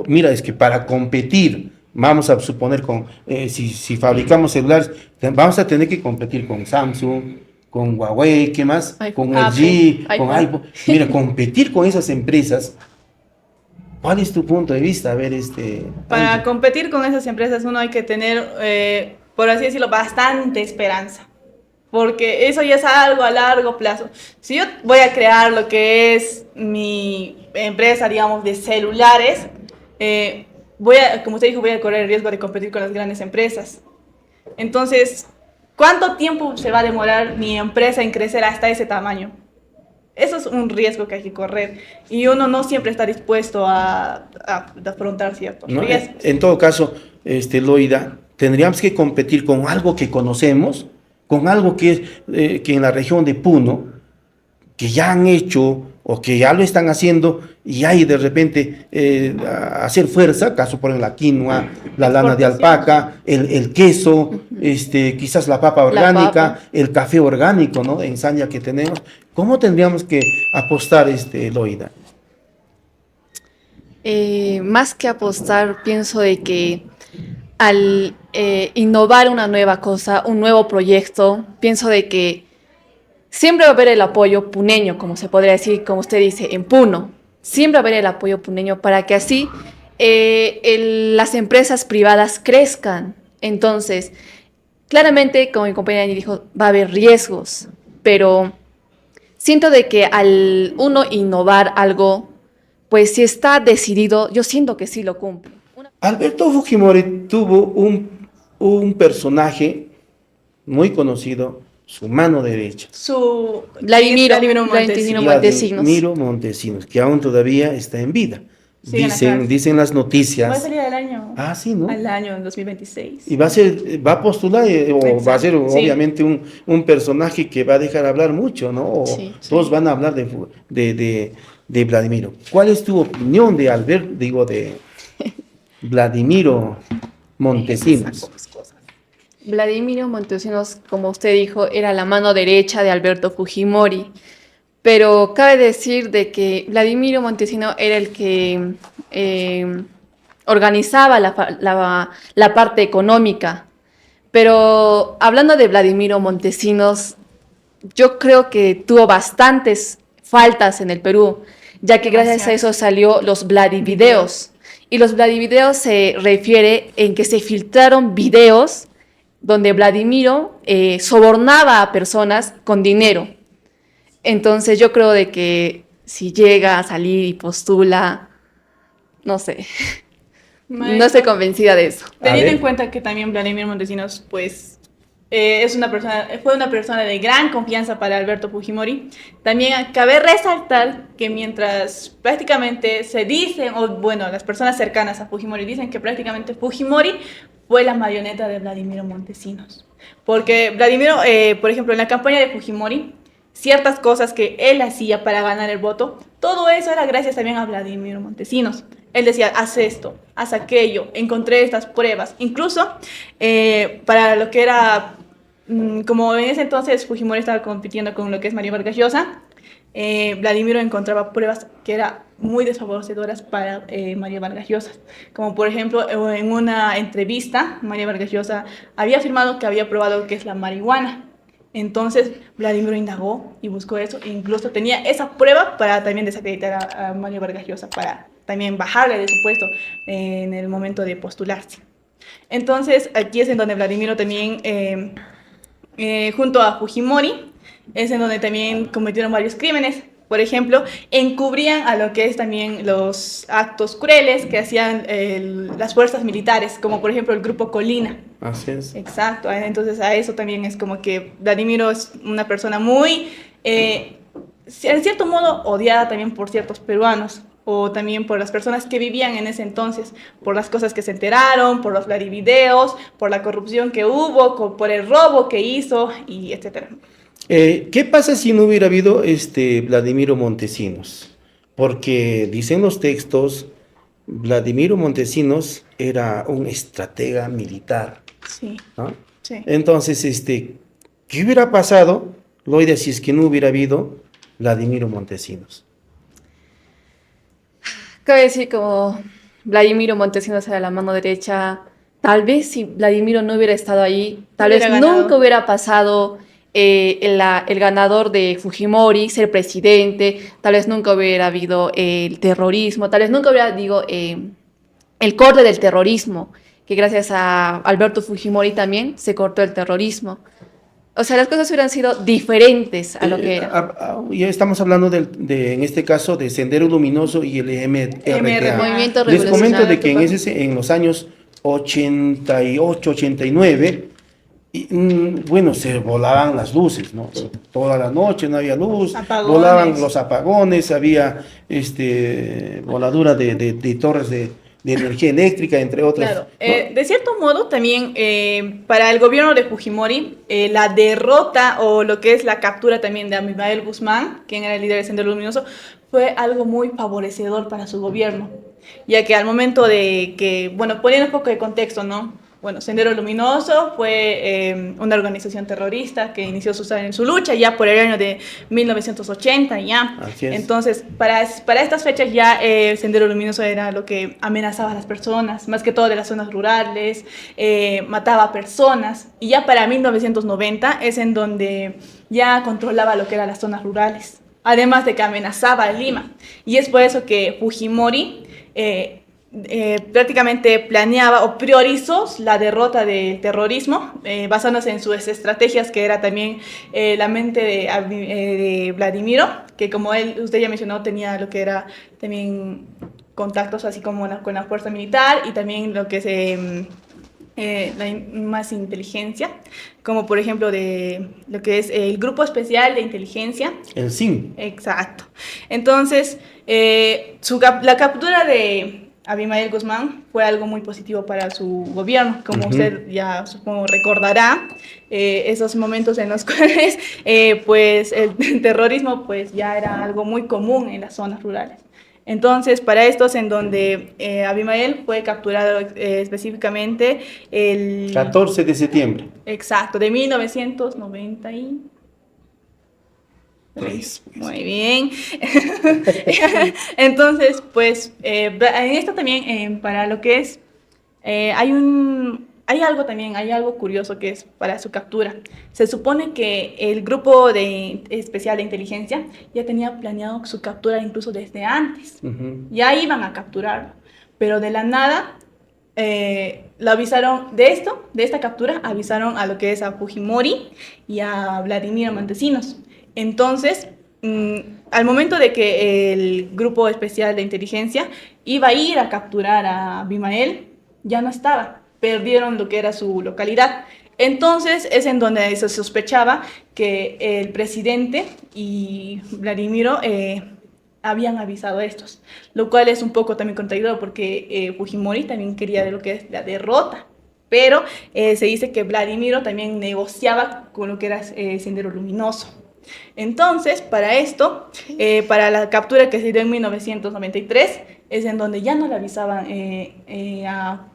Mira, es que para competir, vamos a suponer, si fabricamos celulares, vamos a tener que competir con Samsung, con Huawei, ¿qué más? Con LG, con iPhone. Mira, competir con esas empresas. ¿Cuál es tu punto de vista? A ver, Para Angie. competir con esas empresas uno hay que tener, por así decirlo, bastante esperanza. Porque eso ya es algo a largo plazo. Si yo voy a crear lo que es mi empresa, digamos, de celulares, como usted dijo, voy a correr el riesgo de competir con las grandes empresas. Entonces, ¿cuánto tiempo se va a demorar mi empresa en crecer hasta ese tamaño? Eso es un riesgo que hay que correr y uno no siempre está dispuesto a afrontar ciertos riesgos. En todo caso, Loida, tendríamos que competir con algo que conocemos, con algo que en la región de Puno, que ya han hecho o que ya lo están haciendo y hay de repente hacer fuerza, caso por ejemplo la quinoa, la lana de alpaca, el queso, quizás la papa orgánica, el café orgánico, ¿no? En Saña que tenemos. ¿Cómo tendríamos que apostar, Loida? Más que apostar, pienso de que al innovar una nueva cosa, un nuevo proyecto, pienso de que siempre va a haber el apoyo puneño, como se podría decir, como usted dice, en Puno. Siempre va a haber el apoyo puneño para que así las empresas privadas crezcan. Entonces, claramente, como mi compañera Angie dijo, va a haber riesgos, pero siento de que al uno innovar algo, pues si está decidido, yo siento que sí lo cumple. Alberto Fujimori tuvo un personaje muy conocido su mano derecha. Vladimiro Montesinos. Montesinos. Vladimiro Montesinos, que aún todavía está en vida. Sí, en la cárcel. Dicen las Va a noticias. salir al año. Ah, sí, ¿no? Al año 2026. Y va a postular o va a ser Exacto, sí. obviamente un personaje que va a dejar hablar mucho, ¿no? O Sí. todos van a hablar de Vladimiro. ¿Cuál es tu opinión de de Vladimiro Montesinos? Vladimiro Montesinos, como usted dijo, era la mano derecha de Alberto Fujimori. Pero cabe decir de que Vladimiro Montesinos era el que organizaba la parte económica. Pero hablando de Vladimiro Montesinos, yo creo que tuvo bastantes faltas en el Perú, ya que gracias a eso salió los Vladivideos. Y los Vladivideos se refiere en que se filtraron videos donde Vladimiro sobornaba a personas con dinero. Entonces yo creo de que si llega a salir y postula, no sé, no estoy convencida de eso. Teniendo en cuenta que también Vladimir Montesinos, pues, fue una persona de gran confianza para Alberto Fujimori, también cabe resaltar que mientras prácticamente se dicen, o bueno, las personas cercanas a Fujimori dicen que prácticamente Fujimori fue la marioneta de Vladimiro Montesinos. Porque Vladimiro, por ejemplo, en la campaña de Fujimori, ciertas cosas que él hacía para ganar el voto, todo eso era gracias también a Vladimiro Montesinos. Él decía, haz esto, haz aquello, encontré estas pruebas. Incluso para lo que era, como en ese entonces Fujimori estaba compitiendo con lo que es Mario Vargas Llosa, Vladimiro encontraba pruebas que eran muy desfavorecedoras para María Vargas Llosa. Como por ejemplo, en una entrevista, María Vargas Llosa había afirmado que había probado lo que es la marihuana. Entonces, Vladimiro indagó y buscó eso, e incluso tenía esa prueba para también desacreditar a Mario Vargas Llosa, para también bajarle de su puesto en el momento de postularse. Entonces, aquí es en donde Vladimiro también, junto a Fujimori, es en donde también cometieron varios crímenes. Por ejemplo, encubrían a lo que es también los actos crueles que hacían las fuerzas militares, como por ejemplo el Grupo Colina. Así es. Exacto, entonces a eso también es como que Vladimiro es una persona muy, en cierto modo, odiada también por ciertos peruanos, o también por las personas que vivían en ese entonces, por las cosas que se enteraron, por los Vladivideos, por la corrupción que hubo, por el robo que hizo, y etcétera. ¿Qué pasa si no hubiera habido Vladimiro Montesinos? Porque dicen los textos, Vladimiro Montesinos era un estratega militar, Sí, ¿no? sí. Entonces, ¿qué hubiera pasado, Loida, si es que no hubiera habido Vladimiro Montesinos? Cabe decir como Vladimiro Montesinos era la mano derecha, tal vez si Vladimiro no hubiera estado ahí, tal vez nunca hubiera pasado el ganador de Fujimori ser presidente, tal vez nunca hubiera habido el terrorismo, tal vez nunca hubiera, el corte del terrorismo, que gracias a Alberto Fujimori también se cortó el terrorismo. O sea, las cosas hubieran sido diferentes a lo que era. Ya estamos hablando en este caso de Sendero Luminoso y el MRTA. Movimiento Les comento de Revolucionario que en los años 88, 89, bueno, se volaban las luces, ¿no? Toda la noche no había luz, Apagones. volaban los apagones, había voladura de torres de energía eléctrica, entre otras. Claro, ¿no? de cierto modo también para el gobierno de Fujimori, la derrota o lo que es la captura también de Abimael Guzmán, quien era el líder de Sendero Luminoso, fue algo muy favorecedor para su gobierno, ya que al momento de que, bueno, poniendo un poco de contexto, ¿no? Bueno, Sendero Luminoso fue una organización terrorista que inició su lucha ya por el año de 1980 ya. Así es. Entonces, para estas fechas ya Sendero Luminoso era lo que amenazaba a las personas, más que todo de las zonas rurales, mataba a personas. Y ya para 1990 es en donde ya controlaba lo que eran las zonas rurales, además de que amenazaba a Lima. Y es por eso que Fujimori prácticamente planeaba o priorizó la derrota del terrorismo, basándose en sus estrategias, que era también la mente de Vladimiro, que como usted ya mencionó, tenía lo que era también contactos así como con la fuerza militar y también lo que es más inteligencia, como por ejemplo de lo que es el Grupo Especial de Inteligencia. El SIN. Exacto. Entonces, la captura de Abimael Guzmán fue algo muy positivo para su gobierno. Como usted ya supongo recordará, esos momentos en los cuales pues el terrorismo pues ya era algo muy común en las zonas rurales. Entonces, para estos en donde Abimael fue capturado específicamente el 14 de septiembre. Exacto, de 1990 y... Pues. Muy bien. Entonces, pues, en esto también, para lo que es, hay algo curioso que es para su captura. Se supone que el grupo especial de inteligencia ya tenía planeado su captura incluso desde antes. Ya iban a capturarlo, pero de la nada lo avisaron de esta captura, avisaron a lo que es a Fujimori y a Vladimiro Montesinos. Entonces, al momento de que el grupo especial de inteligencia iba a ir a capturar a Abimael, ya no estaba, perdieron lo que era su localidad. Entonces es en donde se sospechaba que el presidente y Vladimiro habían avisado a estos, lo cual es un poco también contradictorio porque Fujimori también quería de lo que es la derrota, pero se dice que Vladimiro también negociaba con lo que era Sendero Luminoso. Entonces, para esto, para la captura que se dio en 1993, es en donde ya no le avisaban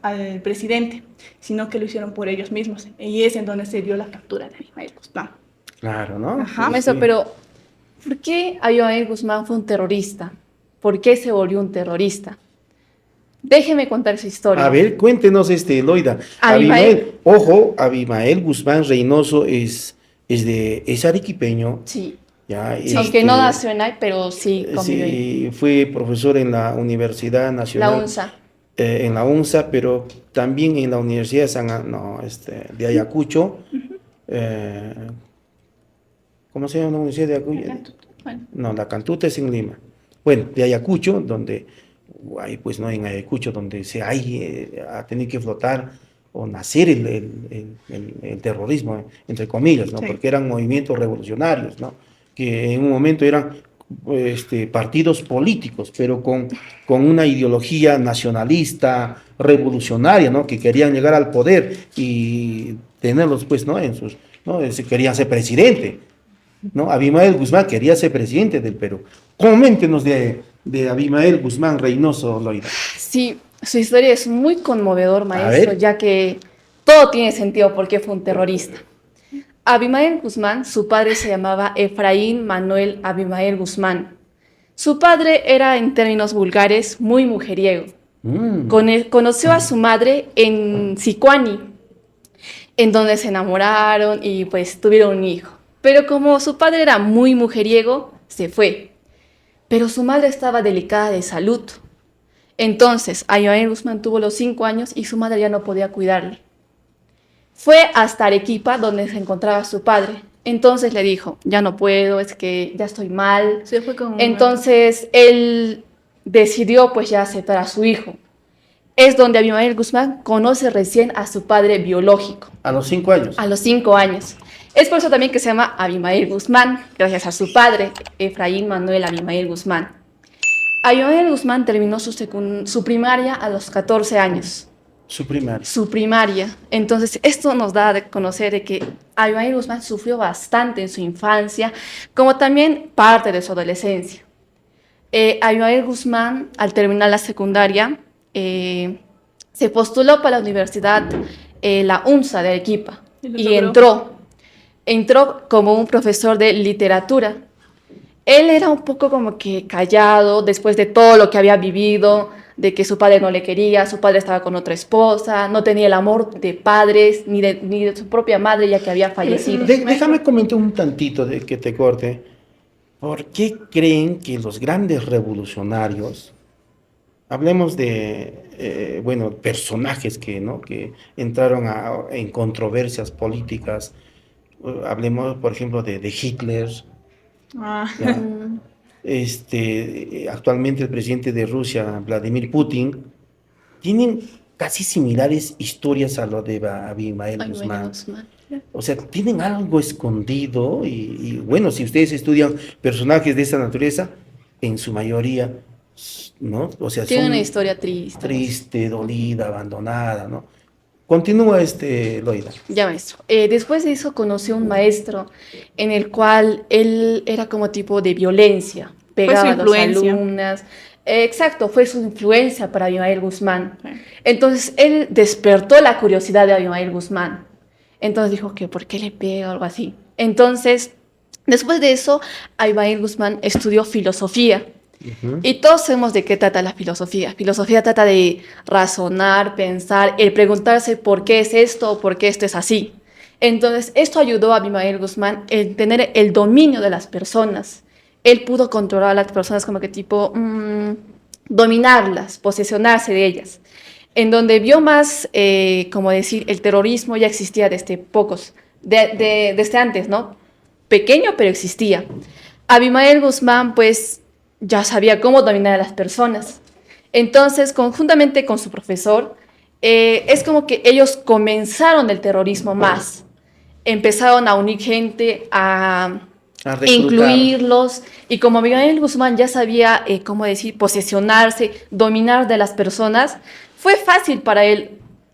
al presidente, sino que lo hicieron por ellos mismos. Y es en donde se dio la captura de Abimael Guzmán. Claro, ¿no? Ajá. Sí, Maestro, sí. pero ¿por qué Abimael Guzmán fue un terrorista? ¿Por qué se volvió un terrorista? Déjeme contar su historia. A ver, cuéntenos, Loida. Abimael. Ojo, Abimael Guzmán Reynoso es arequipeño. Sí. Ya, Sí, aunque no nacional, pero sí convivió ahí. sí, fue profesor en la Universidad Nacional. La UNSA. En la UNSA, pero también en la Universidad de Ayacucho. ¿Cómo se llama la Universidad de Ayacucho? Bueno. No, la Cantuta es en Lima. Bueno, de Ayacucho, donde hay, pues no, en Ayacucho, donde ha tenido que flotar o nacer el terrorismo, entre comillas, ¿no? Sí. Porque eran movimientos revolucionarios, ¿no? Que en un momento eran partidos políticos, pero con una ideología nacionalista, revolucionaria, ¿no? Que querían llegar al poder y tenerlos, pues, ¿no? Querían ser presidente, ¿no? Abimael Guzmán quería ser presidente del Perú. Coméntenos de Abimael Guzmán Reynoso, Loida. Sí, su historia es muy conmovedor, maestro, ver. ya que todo tiene sentido porque fue un terrorista. Abimael Guzmán, su padre se llamaba Efraín Manuel Abimael Guzmán. Su padre era, en términos vulgares, muy mujeriego. Conoció a su madre en Sicuani, en donde se enamoraron y pues tuvieron un hijo. Pero como su padre era muy mujeriego, se fue. Pero su madre estaba delicada de salud. Entonces, Abimael Guzmán tuvo los 5 años y su madre ya no podía cuidarle. Fue hasta Arequipa, donde se encontraba su padre. Entonces le dijo, ya no puedo, es que ya estoy mal. Se fue con Entonces, él decidió pues ya aceptar a su hijo. Es donde Abimael Guzmán conoce recién a su padre biológico. A los 5 años. A los 5 años. Es por eso también que se llama Abimael Guzmán, gracias a su padre, Efraín Manuel Abimael Guzmán. Abimael Guzmán terminó su primaria a los 14 años. Su primaria. Su primaria. Entonces, esto nos da a conocer de que Abimael Guzmán sufrió bastante en su infancia, como también parte de su adolescencia. Abimael Guzmán, al terminar la secundaria, se postuló para la universidad, la UNSA de Arequipa, y entró como un profesor de literatura. Él era un poco como que callado después de todo lo que había vivido, de que su padre no le quería, su padre estaba con otra esposa, no tenía el amor de padres ni de su propia madre ya que había fallecido. Déjame comentar un tantito de que te corte. ¿Por qué creen que los grandes revolucionarios, hablemos de personajes que entraron en controversias políticas, hablemos por ejemplo de Hitler, actualmente el presidente de Rusia, Vladimir Putin, tienen casi similares historias a lo de Abimael Ay, bueno, Guzmán. Guzmán. O sea, tienen algo escondido bueno, si ustedes estudian personajes de esa naturaleza, en su mayoría, ¿no? O sea, Tiene una son historia triste. triste, dolida, abandonada, ¿no? Continúa Loida. Ya, maestro. Después de eso conoció un maestro en el cual él era como tipo de violencia, pegaba a las influencia. alumnas. Exacto, fue su influencia para Abimael Guzmán. Sí. Entonces él despertó la curiosidad de Abimael Guzmán. Entonces dijo que ¿por qué le pega o algo así? Entonces, después de eso, Abimael Guzmán estudió filosofía. Ujú. Y todos sabemos de qué trata la filosofía. Filosofía trata de razonar, pensar, el preguntarse por qué es esto o por qué esto es así. Entonces, esto ayudó a Abimael Guzmán en tener el dominio de las personas. Él pudo controlar a las personas como que tipo, dominarlas, posesionarse de ellas. En donde vio más, como decir, el terrorismo ya existía desde desde antes, ¿no? Pequeño, pero existía. Abimael Guzmán, pues, ya sabía cómo dominar a las personas. Entonces, conjuntamente con su profesor, es como que ellos comenzaron el terrorismo más. Empezaron a unir gente, a A reclutar. incluirlos, y como Abimael Guzmán ya sabía, cómo decir, posesionarse, dominar de las personas, fue fácil para él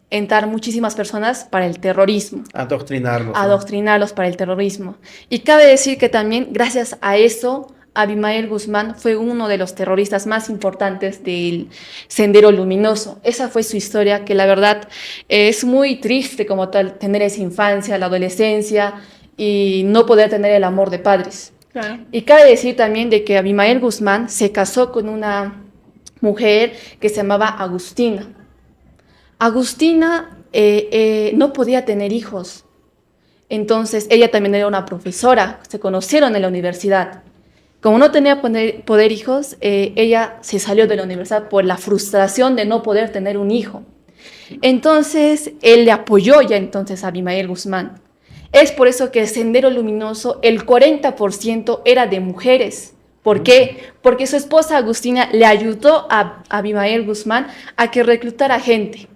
entrar muchísimas personas para el terrorismo, Adoctrinarlos. ¿no? adoctrinarlos para el terrorismo. Y cabe decir que también, gracias a eso, Abimael Guzmán fue uno de los terroristas más importantes del Sendero Luminoso. Esa fue su historia, que la verdad es muy triste como tal, tener esa infancia, la adolescencia y no poder tener el amor de padres. Claro. Y cabe decir también de que Abimael Guzmán se casó con una mujer que se llamaba Agustina. Agustina no podía tener hijos. Entonces ella también era una profesora, se conocieron en la universidad. Como no tenía poder hijos, ella se salió de la universidad por la frustración de no poder tener un hijo. Entonces él le apoyó ya entonces a Abimael Guzmán. Es por eso que el Sendero Luminoso, el 40% era de mujeres. ¿Por qué? Porque su esposa Agustina le ayudó a Abimael Guzmán a que reclutara gente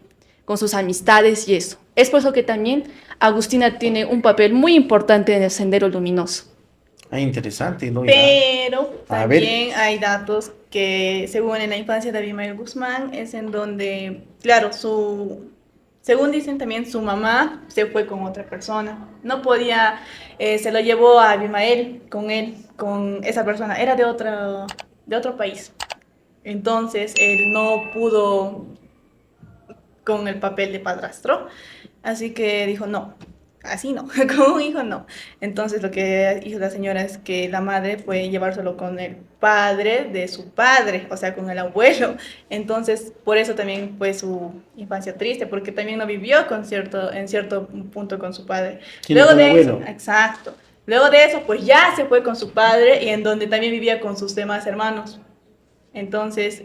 con sus amistades y eso. Es por eso que también Agustina tiene un papel muy importante en el Sendero Luminoso. Ah, interesante, Loida. Pero A ver. también hay datos que, según en la infancia de Abimael Guzmán, es en donde, claro, según dicen también, su mamá se fue con otra persona. No podía, se lo llevó a Abimael con él, con esa persona. Era de otro país. Entonces, él no pudo con el papel de padrastro. Así que dijo, no, así no, como un hijo no. Entonces lo que hizo la señora es que la madre fue llevárselo con el padre de su padre, o sea, con el abuelo. Entonces, por eso también fue su infancia triste, porque también no vivió en cierto punto con su padre. Sino Luego con el de eso, abuelo. exacto. Luego de eso, pues ya se fue con su padre y en donde también vivía con sus demás hermanos. Entonces,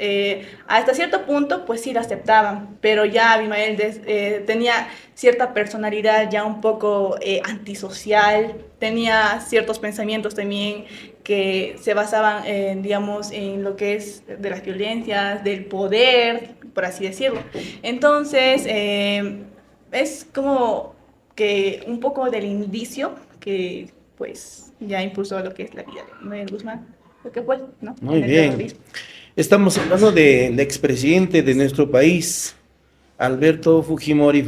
hasta cierto punto, pues sí la aceptaban, pero ya Abimael tenía cierta personalidad ya un poco antisocial, tenía ciertos pensamientos también que se basaban, digamos, en lo que es de las violencias, del poder, por así decirlo. Entonces, es como que un poco del indicio que, pues, ya impulsó lo que es la vida de Abimael Guzmán, lo que fue, ¿no? Muy En el bien. terrorismo. Estamos hablando del expresidente de nuestro país, Alberto Fujimori.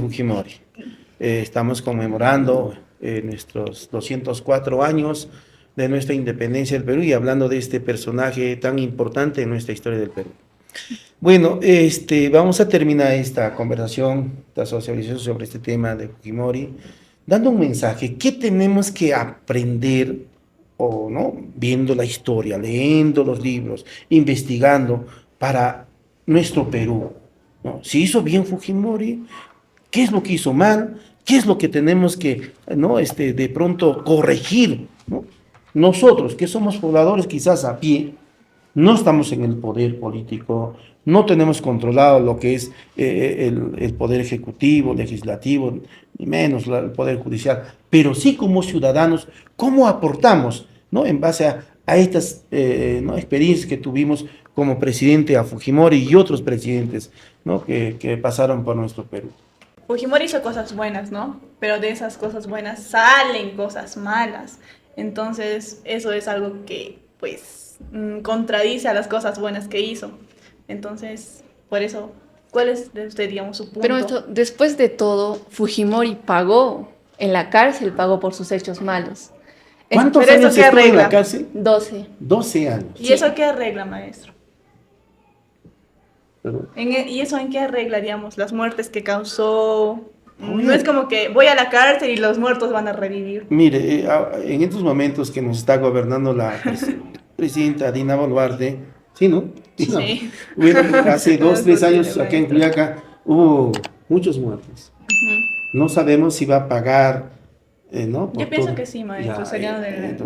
Estamos conmemorando nuestros 204 años de nuestra independencia del Perú y hablando de este personaje tan importante en nuestra historia del Perú. Bueno, vamos a terminar esta conversación, esta socialización sobre este tema de Fujimori, dando un mensaje. ¿Qué tenemos que aprender? O no, viendo la historia, leyendo los libros, investigando para nuestro Perú, ¿no? Si hizo bien Fujimori, ¿qué es lo que hizo mal? ¿Qué es lo que tenemos que, no, de pronto corregir, ¿no? Nosotros, que somos pobladores quizás a pie, no estamos en el poder político, no tenemos controlado lo que es el poder ejecutivo, legislativo, ni menos el poder judicial, pero sí como ciudadanos, ¿cómo aportamos, ¿no? En base a estas ¿no? experiencias que tuvimos como presidente a Fujimori y otros presidentes, ¿no? que pasaron por nuestro Perú. Fujimori hizo cosas buenas, ¿no? Pero de esas cosas buenas salen cosas malas. Entonces, eso es algo que, pues, contradice a las cosas buenas que hizo. Entonces, por eso, ¿cuál es de usted, digamos, su punto? Pero esto, después de todo, Fujimori pagó en la cárcel, pagó por sus hechos malos. ¿Cuántos pero eso años qué estuvo en arregla. la cárcel? 12. 12 años. ¿Y eso qué arregla, maestro? Pero, ¿Y eso en qué arregla, digamos, las muertes que causó? Oye. No es como que voy a la cárcel y los muertos van a revivir. mire, en estos momentos que nos está gobernando la presidenta Dina Boluarte, ¿sí, no? Dina, Sí. bueno, hace 2, 3 años Tiene acá en maestro. Juliaca hubo muchos muertos. Ujú. No sabemos si va a pagar, ¿no? Yo por pienso todo. que sí, maestro. Ya, Sería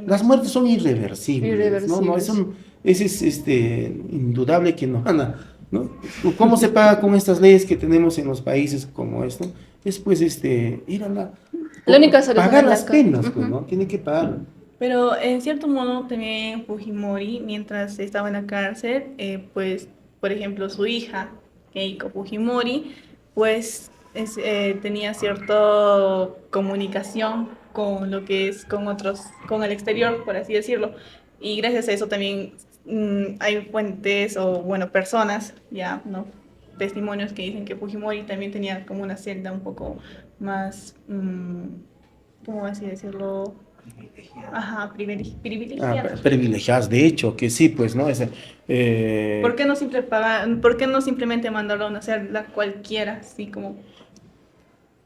las muertes son irreversibles, ¿no? No, Irreversibles. es indudable que no van a, ¿no? ¿Cómo se paga con estas leyes que tenemos en los países como esto? Es pues ir a La única solución pagar es la las penas, pues, Ujú. ¿no? Tiene que pagar. Pero en cierto modo también Fujimori, mientras estaba en la cárcel, pues, por ejemplo, su hija, Keiko Fujimori, pues tenía cierta comunicación con lo que es con otros, con el exterior, por así decirlo. Y gracias a eso también hay fuentes o, bueno, personas, ya, ¿no? Testimonios que dicen que Fujimori también tenía como una celda un poco más, ¿cómo así decirlo? Ajá, privilegiada. Privilegiadas, de hecho, que sí, pues, ¿no? ¿Por qué no simplemente mandarlo a una celda cualquiera, así como...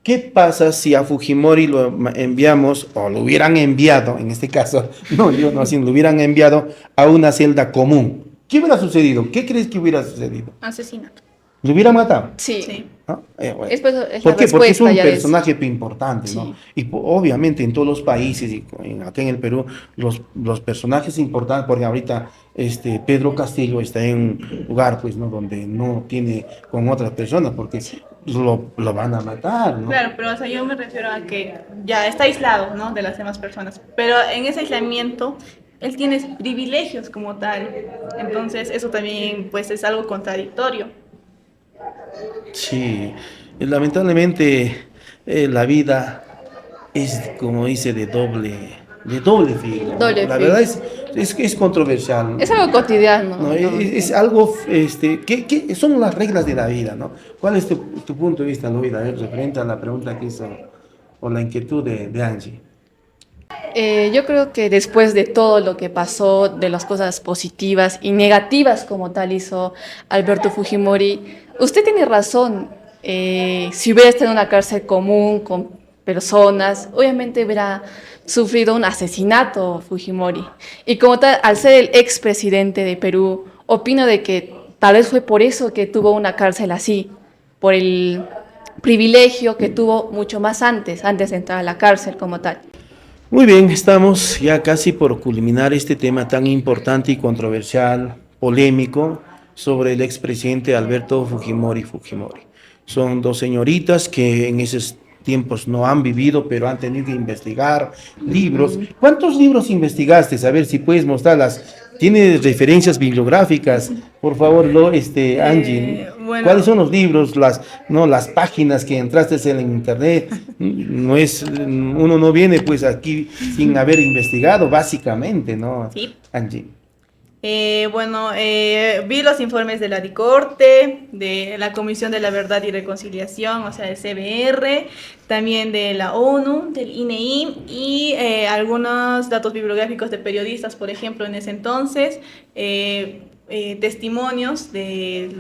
¿Qué pasa si a Fujimori lo enviamos, o lo hubieran enviado, en este caso, no, yo no, si lo hubieran enviado a una celda común? ¿Qué hubiera sucedido? ¿Qué crees que hubiera sucedido? asesinato? ¿Lo hubieran matado? Sí. Sí. ¿No? Bueno. Es ¿Por la qué? Porque es respuesta un ya de eso. personaje importante, ¿no? Sí. Y obviamente en todos los países, y acá en el Perú, los personajes importantes, porque ahorita Pedro Castillo está en un lugar, pues, ¿no? Donde no tiene con otras personas, porque lo van a matar, ¿no? Claro, pero o sea, yo me refiero a que ya está aislado, ¿no? De las demás personas. Pero en ese aislamiento, él tiene privilegios como tal. Entonces, eso también, pues, es algo contradictorio. Sí, lamentablemente la vida es, como dice, de doble filo, ¿no? Doble La filo. verdad es controversial, ¿no? Es algo cotidiano. No, ¿no? es algo, ¿qué son las reglas de la vida, ¿no? ¿Cuál es tu punto de vista, Loida, referente a la pregunta que hizo o la inquietud de Angie? Yo creo que después de todo lo que pasó, de las cosas positivas y negativas como tal hizo Alberto Fujimori, usted tiene razón. Si hubiera estado en una cárcel común con personas, obviamente hubiera sufrido un asesinato Fujimori. Y como tal, al ser el expresidente de Perú, opino de que tal vez fue por eso que tuvo una cárcel así, por el privilegio que tuvo mucho más antes de entrar a la cárcel como tal. Muy bien, estamos ya casi por culminar este tema tan importante y controversial, polémico, sobre el expresidente Alberto Fujimori. Son dos señoritas que en esos tiempos no han vivido, pero han tenido que investigar libros. ¿Cuántos libros investigaste? A ver si puedes mostrarlas. ¿Tienes referencias bibliográficas? Por favor, Angie. Bueno. ¿Cuáles son los libros, las páginas que entraste en internet? Uno no viene pues aquí sin haber investigado, básicamente, ¿no? Sí. Angie. Vi los informes de la DICORTE, de la Comisión de la Verdad y Reconciliación, o sea, el CBR, también de la ONU, del INEI y algunos datos bibliográficos de periodistas, por ejemplo, en ese entonces, testimonios de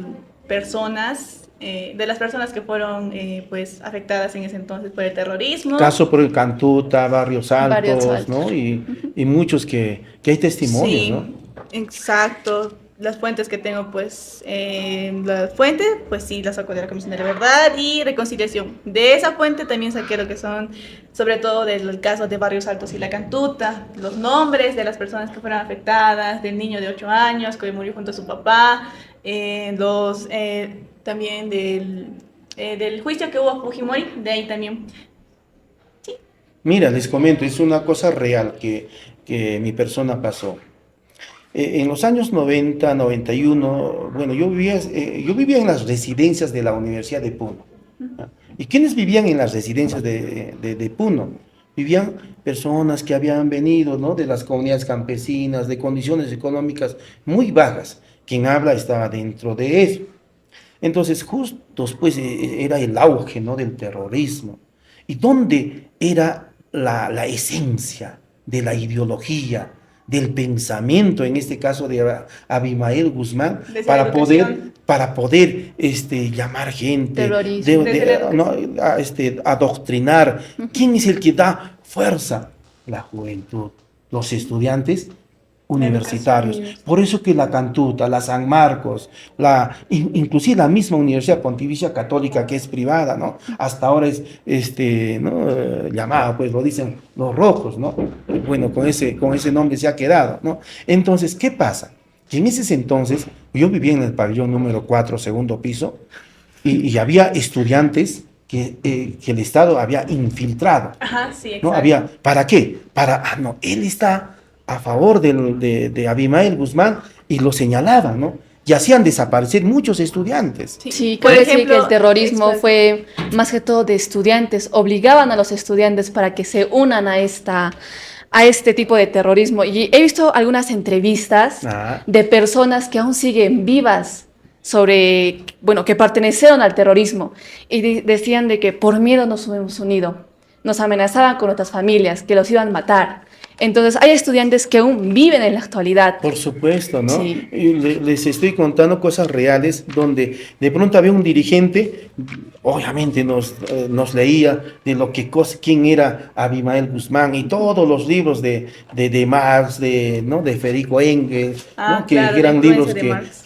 personas, de las personas que fueron pues afectadas en ese entonces por el terrorismo. Caso por el Cantuta, Barrios Barrios Altos, Altos. ¿no? Y muchos que hay testimonios, Sí, ¿no? exacto. Las fuentes que tengo, pues, las fuentes, pues sí, las saco de la Comisión de la Verdad y Reconciliación. De esa fuente también saqué lo que son, sobre todo del caso de Barrios Altos y La Cantuta, los nombres de las personas que fueron afectadas, del niño de 8 años que murió junto a su papá, también del juicio que hubo a Fujimori, de ahí también. Mira, les comento, es una cosa real que que mi persona pasó. En los años 90, 91, bueno, yo vivía en las residencias de la Universidad de Puno. ¿Ya? ¿Y quiénes vivían en las residencias de Puno? Vivían personas que habían venido, ¿no?, de las comunidades campesinas, de condiciones económicas muy bajas. Quien habla estaba dentro de eso. Entonces, justo pues era el auge, ¿no?, del terrorismo. ¿Y dónde era la esencia de la ideología, del pensamiento, en este caso de Abimael Guzmán, De esa para educación. poder llamar gente, Terrorismo. Desde la ¿no?, educación. adoctrinar? ¿Quién es el que da fuerza? La juventud, los estudiantes La universitarios. educación. Por eso que la Cantuta, la San Marcos, inclusive la misma Universidad Pontificia Católica, que es privada, ¿no? Hasta ahora es ¿no?, llamada, pues lo dicen los rojos, ¿no? Bueno, con ese nombre se ha quedado, ¿no? Entonces, ¿qué pasa? Que en ese entonces, yo vivía en el pabellón número 4, segundo piso, y había estudiantes que el Estado había infiltrado, Ajá, sí, ¿no? exacto. ¿Para qué? No, él está a favor de Abimael Guzmán, y lo señalaban, ¿no? Y hacían desaparecer muchos estudiantes. Sí. Sí, Por cabe decir que ejemplo, el terrorismo exacto. fue más que todo de estudiantes, obligaban a los estudiantes para que se unan a este tipo de terrorismo. Y he visto algunas entrevistas Ah, de personas que aún siguen vivas sobre, bueno, que pertenecieron al terrorismo y decían de que por miedo nos hemos unido, nos amenazaban con nuestras familias, que los iban a matar. Entonces hay estudiantes que aún viven en la actualidad. por supuesto, ¿no? Sí. Y les estoy contando cosas reales donde de pronto había un dirigente, obviamente nos leía de quién era Abimael Guzmán, y todos los libros de Marx, ¿no?, de Federico Engels, Ah, ¿no?, claro, que la eran influencia libros de Marx.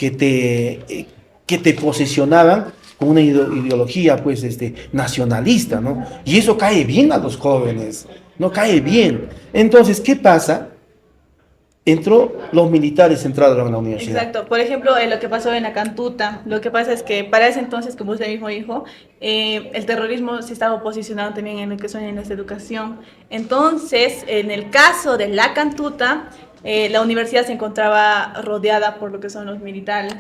que te posicionaban con una ideología pues nacionalista, ¿no? Y eso cae bien a los jóvenes, no cae bien. Entonces, ¿qué pasa? Los militares entraron a la universidad. Exacto. Por ejemplo, lo que pasó en la Cantuta, lo que pasa es que para ese entonces, como usted mismo dijo, el terrorismo se estaba posicionando también en lo que son en nuestra educación. Entonces, en el caso de la Cantuta, la universidad se encontraba rodeada por lo que son los militares,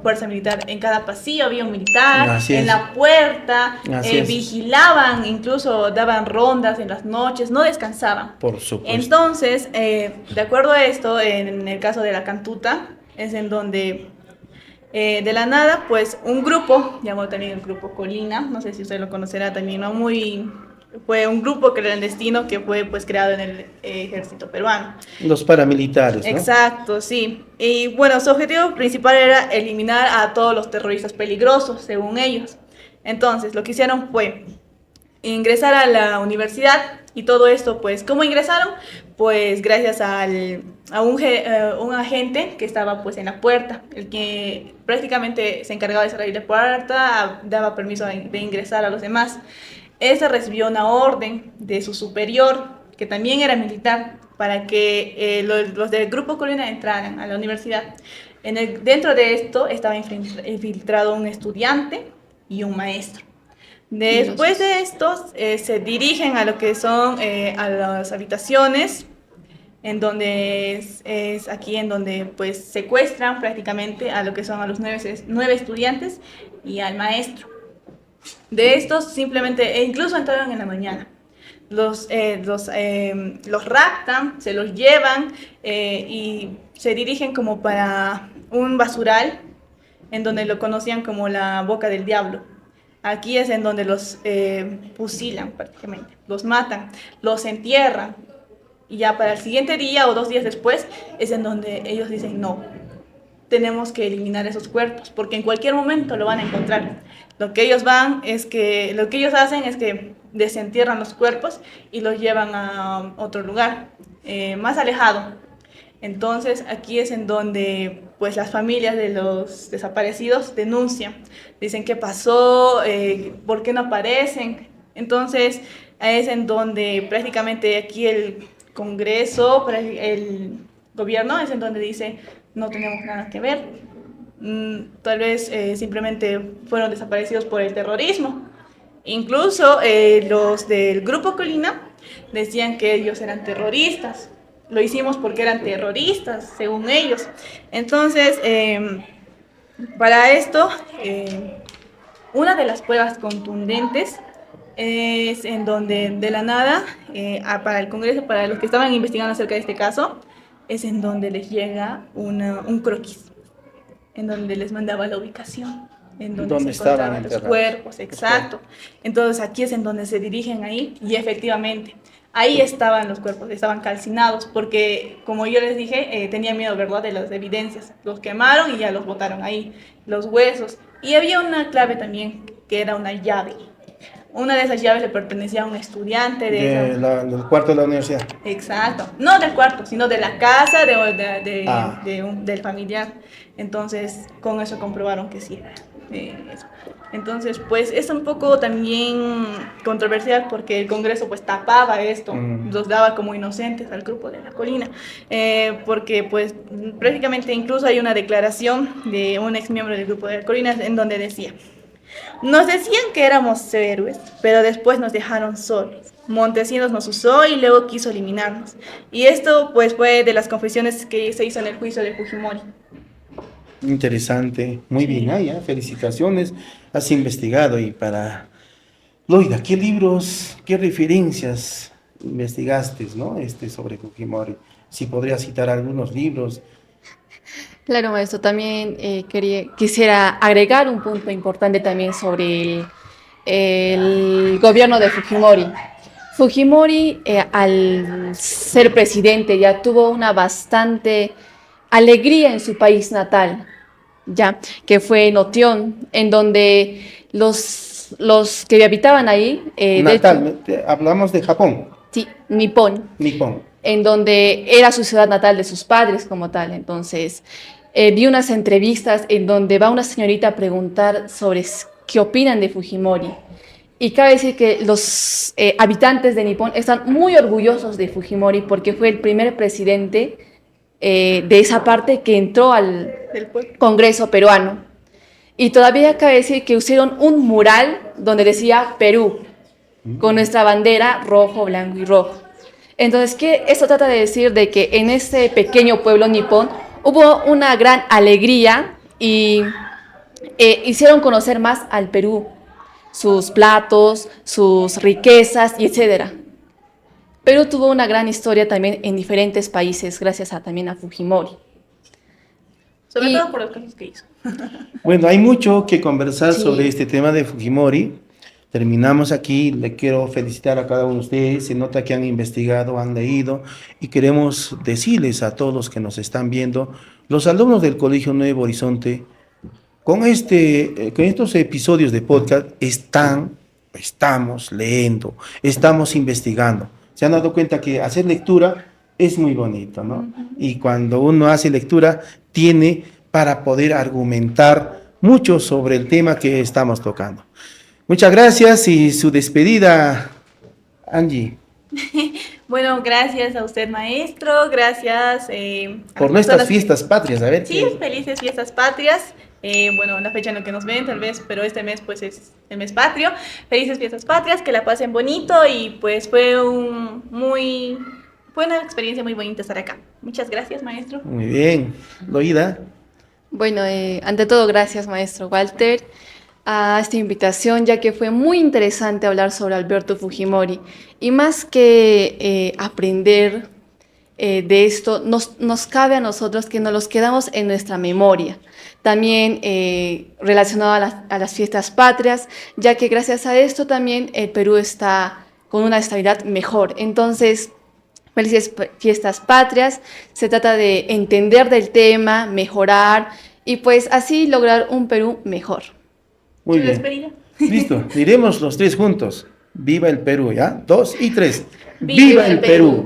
fuerza militar. En cada pasillo había un militar, Así en es. la puerta, Así es. vigilaban, incluso daban rondas en las noches, no descansaban. Por supuesto. Entonces, de acuerdo a esto, en el caso de la Cantuta, es en donde de la nada, pues un grupo, llamado también el grupo Colina, no sé si usted lo conocerá también, ¿no? Fue un grupo clandestino que fue pues creado en el ejército peruano. Los paramilitares, ¿no? Exacto, sí. Y bueno, su objetivo principal era eliminar a todos los terroristas peligrosos, según ellos. Entonces, lo que hicieron fue ingresar a la universidad y todo esto, pues, ¿cómo ingresaron? Pues gracias a un agente que estaba pues en la puerta, el que prácticamente se encargaba de cerrar la puerta, daba permiso de ingresar a los demás. Ese recibió una orden de su superior, que también era militar, para que los del Grupo Colina entraran a la universidad. Dentro de esto estaba infiltrado un estudiante y un maestro. Después de estos se dirigen a lo que son a las habitaciones, en donde es aquí en donde pues secuestran prácticamente a lo que son a los nueve estudiantes y al maestro. De estos simplemente, e incluso entraron en la mañana. Los raptan, se los llevan y se dirigen como para un basural, en donde lo conocían como la boca del diablo. Aquí es en donde los fusilan prácticamente, los matan, los entierran. Y ya para el siguiente día o 2 días después es en donde ellos dicen no, tenemos que eliminar esos cuerpos porque en cualquier momento lo van a encontrar. Lo que ellos hacen es que desentierran los cuerpos y los llevan a otro lugar más alejado. Entonces aquí es en donde pues las familias de los desaparecidos denuncian, dicen qué pasó, por qué no aparecen. Entonces es en donde prácticamente aquí el Congreso, el gobierno es en donde dice no tenemos nada que ver. Tal vez simplemente fueron desaparecidos por el terrorismo. Incluso los del Grupo Colina decían que ellos eran terroristas. lo hicimos porque eran terroristas, según ellos. Entonces, para esto, una de las pruebas contundentes es en donde de la nada, para el Congreso, para los que estaban investigando acerca de este caso, es en donde les llega un croquis, en donde les mandaba la ubicación, en donde se encontraban los cuerpos, exacto. Entonces aquí es en donde se dirigen ahí y efectivamente, ahí estaban los cuerpos, estaban calcinados, porque como yo les dije, tenían miedo, ¿verdad?, de las evidencias. Los quemaron y ya los botaron ahí, los huesos. Y había una clave también, que era una llave. Una de esas llaves le pertenecía a un estudiante del cuarto de la universidad. Exacto, no del cuarto, sino de la casa del familiar. Entonces, con eso comprobaron que sí era eso. Entonces, pues es un poco también controversial porque el Congreso pues tapaba esto, los daba como inocentes al grupo de la colina, porque pues prácticamente incluso hay una declaración de un ex miembro del grupo de la colina en donde decía: nos decían que éramos héroes, pero después nos dejaron solos. Montesinos nos usó y luego quiso eliminarnos. Y esto pues fue de las confesiones que se hizo en el juicio de Fujimori. Interesante, muy bien, felicitaciones, has investigado. Y para Loida, ¿qué libros, qué referencias investigaste, ¿no? Sobre Fujimori? Si podrías citar algunos libros. Claro, maestro, también quisiera agregar un punto importante también sobre el gobierno de Fujimori. Fujimori, al ser presidente, ya tuvo una bastante alegría en su país natal, ya que fue Notión, en donde los que habitaban ahí... natal, hablamos de Japón. Sí, Nippon. En donde era su ciudad natal de sus padres como tal. Entonces, vi unas entrevistas en donde va una señorita a preguntar sobre qué opinan de Fujimori. Y cabe decir que los habitantes de Nippon están muy orgullosos de Fujimori porque fue el primer presidente de esa parte que entró al Congreso peruano. Y todavía cabe decir que hicieron un mural donde decía Perú, con nuestra bandera rojo, blanco y rojo. Entonces, ¿qué esto trata de decir? De que en este pequeño pueblo nipón hubo una gran alegría y hicieron conocer más al Perú, sus platos, sus riquezas y etcétera. Perú tuvo una gran historia también en diferentes países, gracias también a Fujimori. Sobre todo por los cosas que hizo. Bueno, hay mucho que conversar sobre este tema de Fujimori. Terminamos aquí. Le quiero felicitar a cada uno de ustedes. Se nota que han investigado, han leído, y queremos decirles a todos los que nos están viendo, los alumnos del Colegio Nuevo Horizonte, con estos episodios de podcast estamos leyendo, estamos investigando. Se han dado cuenta que hacer lectura es muy bonito, ¿no? Y cuando uno hace lectura, tiene para poder argumentar mucho sobre el tema que estamos tocando. Muchas gracias y su despedida, Angie. Bueno, gracias a usted, maestro, gracias por nuestras fiestas patrias, a ver. Sí, felices fiestas patrias. Bueno, la fecha en la que nos ven tal vez, pero este mes pues es el mes patrio. Felices fiestas patrias, que la pasen bonito y pues fue una experiencia muy bonita estar acá. Muchas gracias, maestro. Muy bien. Loida. Bueno, ante todo, gracias, maestro Walter, a esta invitación, ya que fue muy interesante hablar sobre Alberto Fujimori. Y más que aprender de esto, nos cabe a nosotros que nos los quedamos en nuestra memoria. También relacionado a las fiestas patrias, ya que gracias a esto también el Perú está con una estabilidad mejor. Entonces, felices fiestas patrias. Se trata de entender del tema, mejorar y pues así lograr un Perú mejor. Muy bien. Listo, diremos los tres juntos. Viva el Perú, ¿ya? 2 y 3. ¡Viva el Perú!